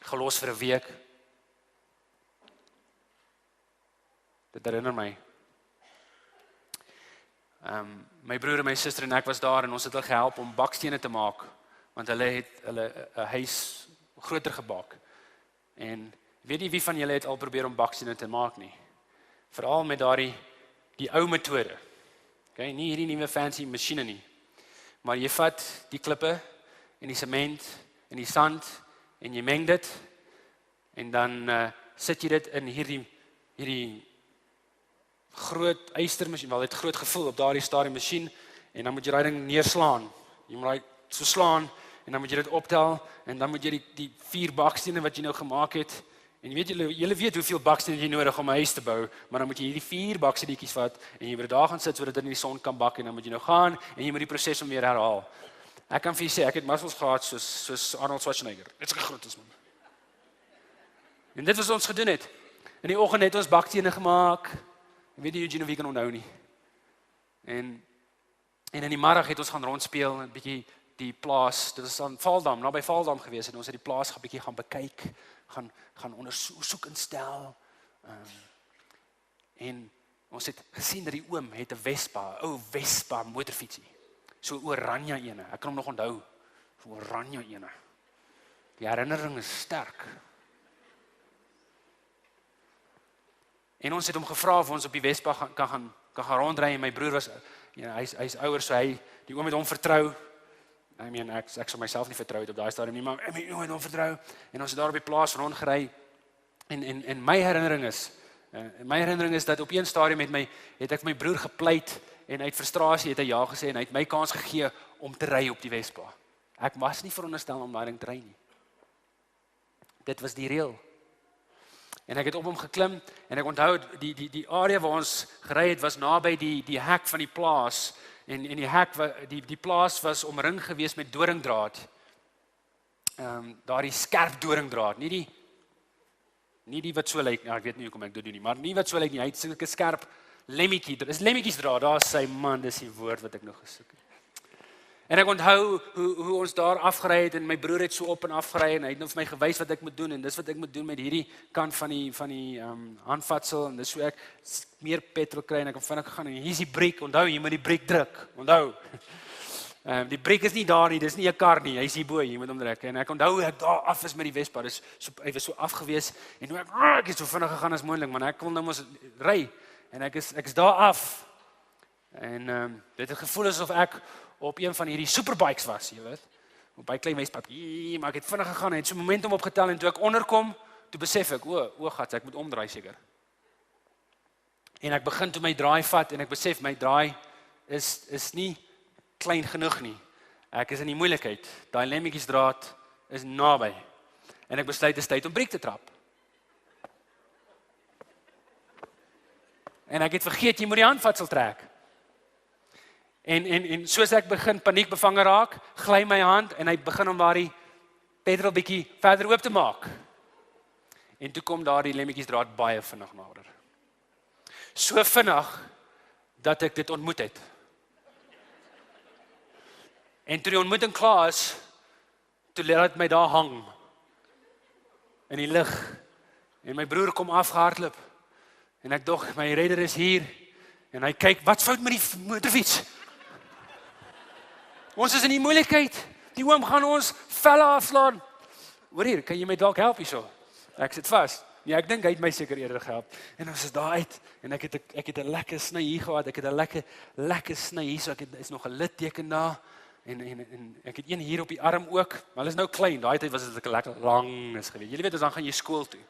gelos vir 'n week. Dit herinner my. My broer en my suster en ek was daar en ons het hulle gehelp om bakstene te maak, want hulle het 'n huis groter gebak. En weet nie wie van julle het al probeer om bakstene te maak nie. Veral met die ou metode. Okay, nie hierdie nuwe fancy masjiene nie. Maar jy vat die klippe en die sement en die sand en jy meng dit en dan sit jy dit in hierdie groot ystermasjien, wel het groot gevoel op daardie stadium masjien en dan moet jy daai ding neerslaan. Jy moet daai so slaan en dan moet jy dit optel en dan moet jy die 4 bakstene wat jy nou gemaak het en julle weet hoeveel bakstene jy nodig om 'n huis te bou, maar dan moet jy hierdie 4 baksteenetjies vat en jy moet dit daar gaan sit sodat dit in die son kan bak en dan moet jy nou gaan en jy moet die proses om weer herhaal. Ek kan vir julle sê ek het muscles gehad soos Arnold Schwarzenegger. Dit is groot as man. En dit was ons gedoen het. In die oggend het ons bakstene gemaak. Ek weet nie Eugene of jy kan onthou nie. En in die middag het ons gaan rondspeel, 'n bietjie die plaas, dit was aan Valdam, naby Valdam gewees en ons het die plaas 'n bietjie gaan bekyk, gaan ondersoek instel. En ons het gesien dat die oom het 'n Vespa, 'n ou Vespa motorfietsie. So oranje ene. Ek kan hom nog onthou. So oranje ene. Die herinnering is sterk. En ons het hom gevra of ons op die Vespa kan gaan rondry en my broer was hy's ouer, so die oom het hom vertrou. Ek sou myself nie vertrou het op daai stadium nie, maar my oom het hom vertrou en ons het daar op die plaas rondgery. En my herinnering is dat op een stadium het ek my broer gepleit en uit frustrasie het hy ja gesê en hy het my kans gegee om te ry op die Vespa. Ek was nie veronderstel om daai ding te ry nie. Dit was die reël. En ek het op hom geklim en ek onthou die area waar ons gery het was naby die hek van die plaas en die plaas was omring gewees met doringdraad. Daardie skerp doringdraad, nie die wat so lyk, ek weet nie hoekom ek dit doen nie, maar nie wat so lyk nie, hy het sulke skerp lemmetjie, dit is lemmetjies draad, daar is sy man, dis die woord wat ek nog gesoek het. En ek onthou hoe ons daar afgery het en my broer het so op en afgery en hy het nou vir my gewys wat ek moet doen en dis wat ek moet doen met hierdie kant van die handvatsel en dis so ek meer petrol kry en ek kan vinnig gaan en hier's die breek, onthou jy moet die breek druk, onthou. Die breek is nie daar nie, dis nie 'n kar nie, hy's hier bo, jy moet hom druk. En ek onthou ek daar af is met die Vespa, hy was so afgewees en hoe ek het so vinnig gegaan as moontlik, man ek kon nou mos ry en ek is daar af. En dit het gevoel asof ek op een van hierdie superbikes was, jy weet. Op by klein Wespad. Maar ek het vinnig gegaan en het so momentum opgetel en toe ek onderkom, toe besef ek, o gat, ek moet omdraai seker. En ek begin toe my draai vat en ek besef my draai is nie klein genoeg nie. Ek is in die moeilikheid. Daai lemmetjiesdraad is naby. En ek besluit dit is tyd om breek te trap. En ek het vergeet jy moet die handvatsel trek. En soos ek begin paniekbevange raak, gly my hand en hy begin om daardie petrol bietjie verder oop te maak. En toe kom daardie lemmetjiesdraad baie vinnig nader. So vinnig dat ek dit ontmoet het. En toe die ontmoeting klaar is, toe laat dit my daar hang in die lug. En my broer kom afgehardloop. En ek dog my redder is hier en hy kyk, wat fout met die motorfiets? Ons is in die moeilikheid. Die oom gaan ons velle afslaan. Hoor hier, kan jy my dalk help hierso? Ek sit vas. Nee, ek dink hy het my seker eerder gehelp. En ons is daar uit en ek het 'n lekker sny hier gehad. Ek het 'n lekker sny hier, so ek het is nog 'n litteken daar. En ek het een hier op die arm ook, maar hulle is nou klein. Daai tyd was dit 'n lekker lang is geweest. Julle weet, dan gaan jy skool toe.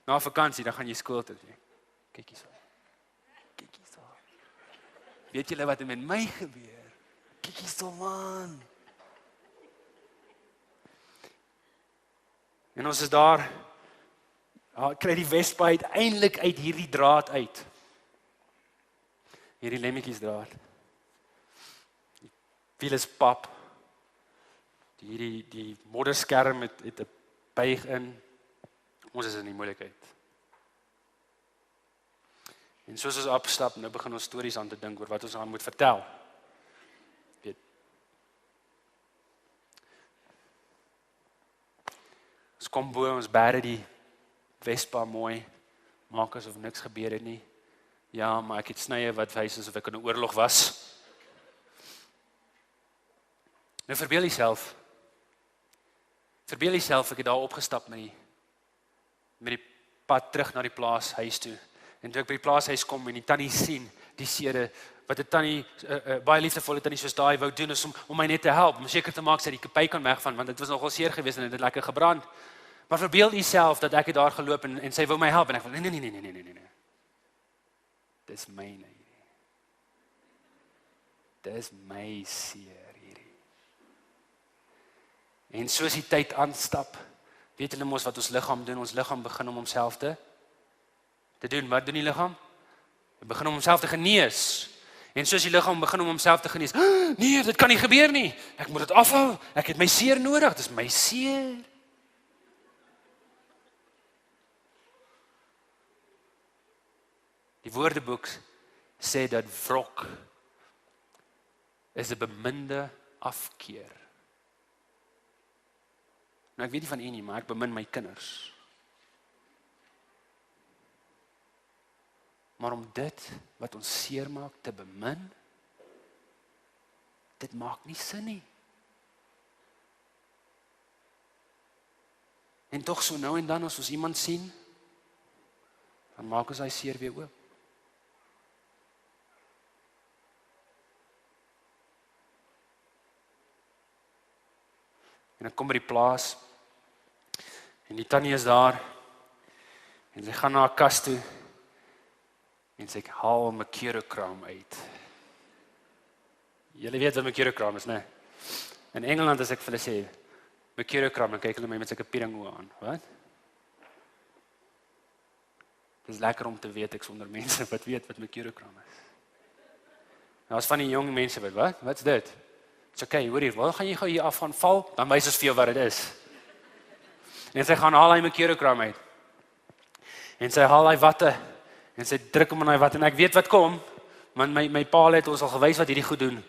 Na vakansie dan gaan jy skool toe. Kyk hierso. Kyk hierso. Weet julle wat met my gebeur? Kyk hierso man. En ons is daar. Kry die Vespa uiteindelik uit hierdie draad uit. Hierdie lemmetjiesdraad. Die wiel is pap. Die modderskerm het 'n buig in. Ons is in die moeilikheid. En soos ons opstap, nou begin ons stories aan te dink oor wat ons aan moet vertel. Weet. Ons kom bo, ons bære die Vespa mooi, maak asof niks gebeur het nie. Ja, maar ek het snye wat wys asof ek in 'n oorlog was. Nou verbeel jouself. Ek het daar opgestap met die pad terug na die plaashuis toe. En toe ek by die plaashuis kom en die tannie sien, die sede, wat 'n tannie, baie liefdevolle tannie soos daai wou doen, is om my net te help, om seker te maak sy die kapy kan wegvan, want dit was nogal seer geweest en dit het lekker gebrand. Maar verbeel jouself dat ek het daar geloop en sy wou my help en ek van nee. Dis myne. Dis my seer hierdie. En soos die tyd aanstap, weet julle mos wat ons liggaam doen? Ons liggaam begin om homself te doen. Wat doen die liggaam? Dit begin om homself te genees. En soos die liggaam begin om homself te genees, nee, dit kan nie gebeur nie. Ek moet dit afhou. Ek het my seer nodig. Dis my seer. Die Woordeboek sê dat wrok is 'n beminde afkeer. Nou ek weet nie van u nie, maar ek bemin my kinders. Maar om dit wat ons seermaak te bemin, dit maak nie sin nie. En tog so nou en dan as ons iemand sien, dan maak ons hy seer weer oop. En ek kom by die plaas en die tannie is daar en sy gaan na haar kas toe en sy haal 'n mercurochrome uit. Julle weet wat mercurochrome is, né? In Engeland as ek vir hulle sê mercurochrome, dan kyk hulle my met sulke pieringoë aan. Wat? Dit is lekker om te weet ek sonder mense wat weet wat mercurochrome is. Nou as van die jong mense wat? Wat's dit? Dis okay, hoor hier, waar gaan jy gou hier af gaan val? Dan wys ons vir jou wat dit is. En sy gaan haal hy mercurochrome uit. En sy haal hy watte en sy druk hom in hy watte en ek weet wat kom, want my pa het ons al gewys wat hierdie goed doen.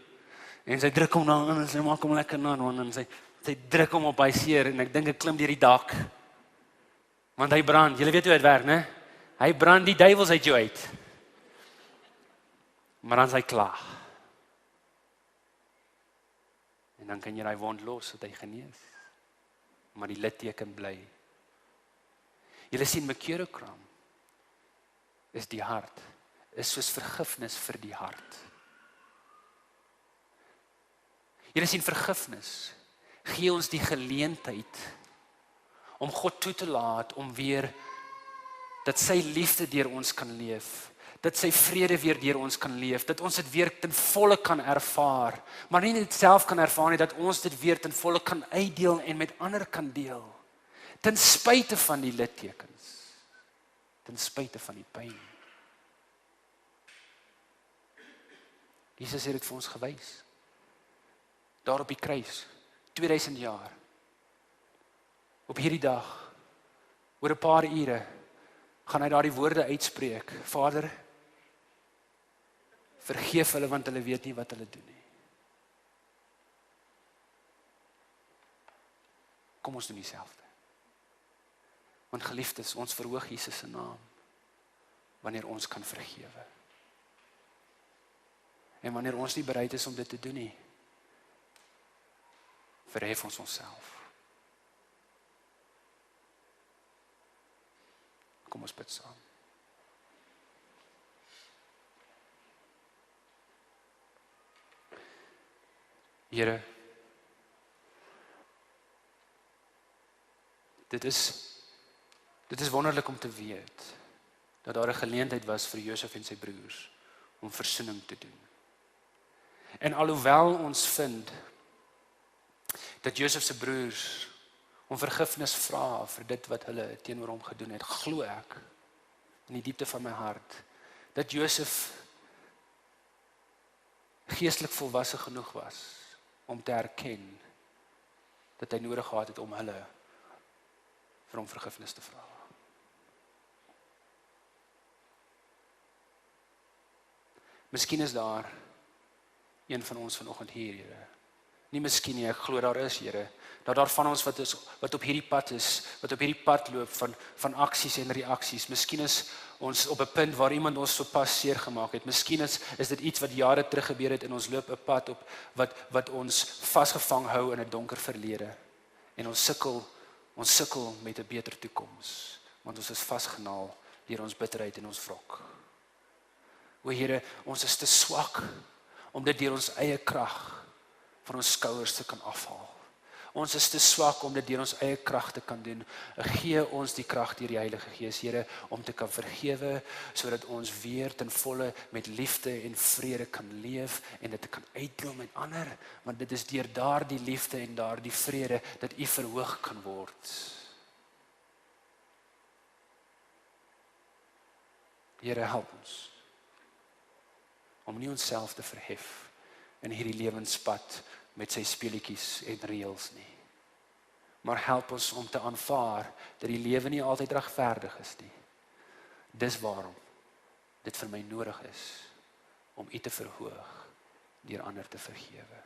En sy druk hom dan en sy maak hom lekker na en sy druk hom op hy seer en ek dink ek klim deur die dak. Want hy brand. Julle weet hoe dit werk, né? Hy brand die duiwels uit jou uit. Maar dan is hy klaar. En dan kan jy daai wond los dat hy genees. Maar die litteken bly. Julle sien mercurochrome is die hart. Is soos vergifnis vir die hart. Julle sien vergifnis gee ons die geleentheid om God toe te laat om weer dat sy liefde deur ons kan leef. dat sy vrede weer deur ons kan leef, dat ons dit weer ten volle kan ervaar, maar nie net self kan ervaar nie, dat ons dit weer ten volle kan uitdeel en met ander kan deel, ten spyte van die littekens, ten spyte van die pyn. Jesus het dit vir ons gewys, daar op die kruis, 2000 jaar, op hierdie dag, oor 'n paar ure, gaan hy daardie woorde uitspreek, Vader, vergeef hulle want hulle weet nie wat hulle doen nie. Kom ons doen dieselfde. Want geliefdes, ons verhoog Jesus se naam, wanneer ons kan vergewe. En wanneer ons nie bereid is om dit te doen nie, verhef ons onsself. Kom ons bid saam. Here, dit is wonderlik om te weet dat daar 'n geleentheid was vir Josef en sy broers om versoening te doen. En alhoewel ons vind dat Josef se broers om vergifnis vra vir dit wat hulle teenoor hom gedoen het, glo ek in die diepte van my hart dat Josef geestelik volwasse genoeg was om te erken dat hy nodig gehad het om hulle vir hom vergifnis te vra. Miskien is daar een van ons vanoggend hier, Here. Nie miskien nie, ek glo daar is, Here, dat daar van ons wat op hierdie pad is, wat op hierdie pad loop van aksies en reaksies. Miskien is ons op 'n punt waar iemand ons sopas seer gemaak het. Miskien is dit iets wat jare terug gebeur het en ons loop 'n pad op wat ons vasgevang hou in 'n donker verlede. En ons sukkel met 'n beter toekoms, want ons is vasgenaal deur ons bitterheid en ons wrok. O Here, ons is te swak om dit deur ons eie krag van ons skouers te kan afhaal. Ons is te swak om dit deur ons eie krag te kan doen. Gee ons die krag deur die Heilige Gees, Here, om te kan vergewe, sodat ons weer ten volle met liefde en vrede kan leef en dit kan uitdeel met ander, want dit is deur daardie liefde en daardie vrede dat U verhoog kan word. Here, help ons om nie onsself te verhef in hierdie lewenspad met sy speletjies en reëls nie. Maar help ons om te aanvaar dat die lewe nie altyd regverdig is nie. Dis waarom dit vir my nodig is om U te verhoog deur ander te vergewe.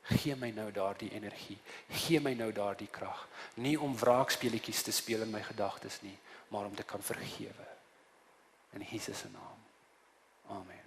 Gee my nou daardie energie, gee my nou daardie krag, nie om wraakspeletjies te speel in my gedagtes nie, maar om te kan vergewe. In Jesus se naam. Amen.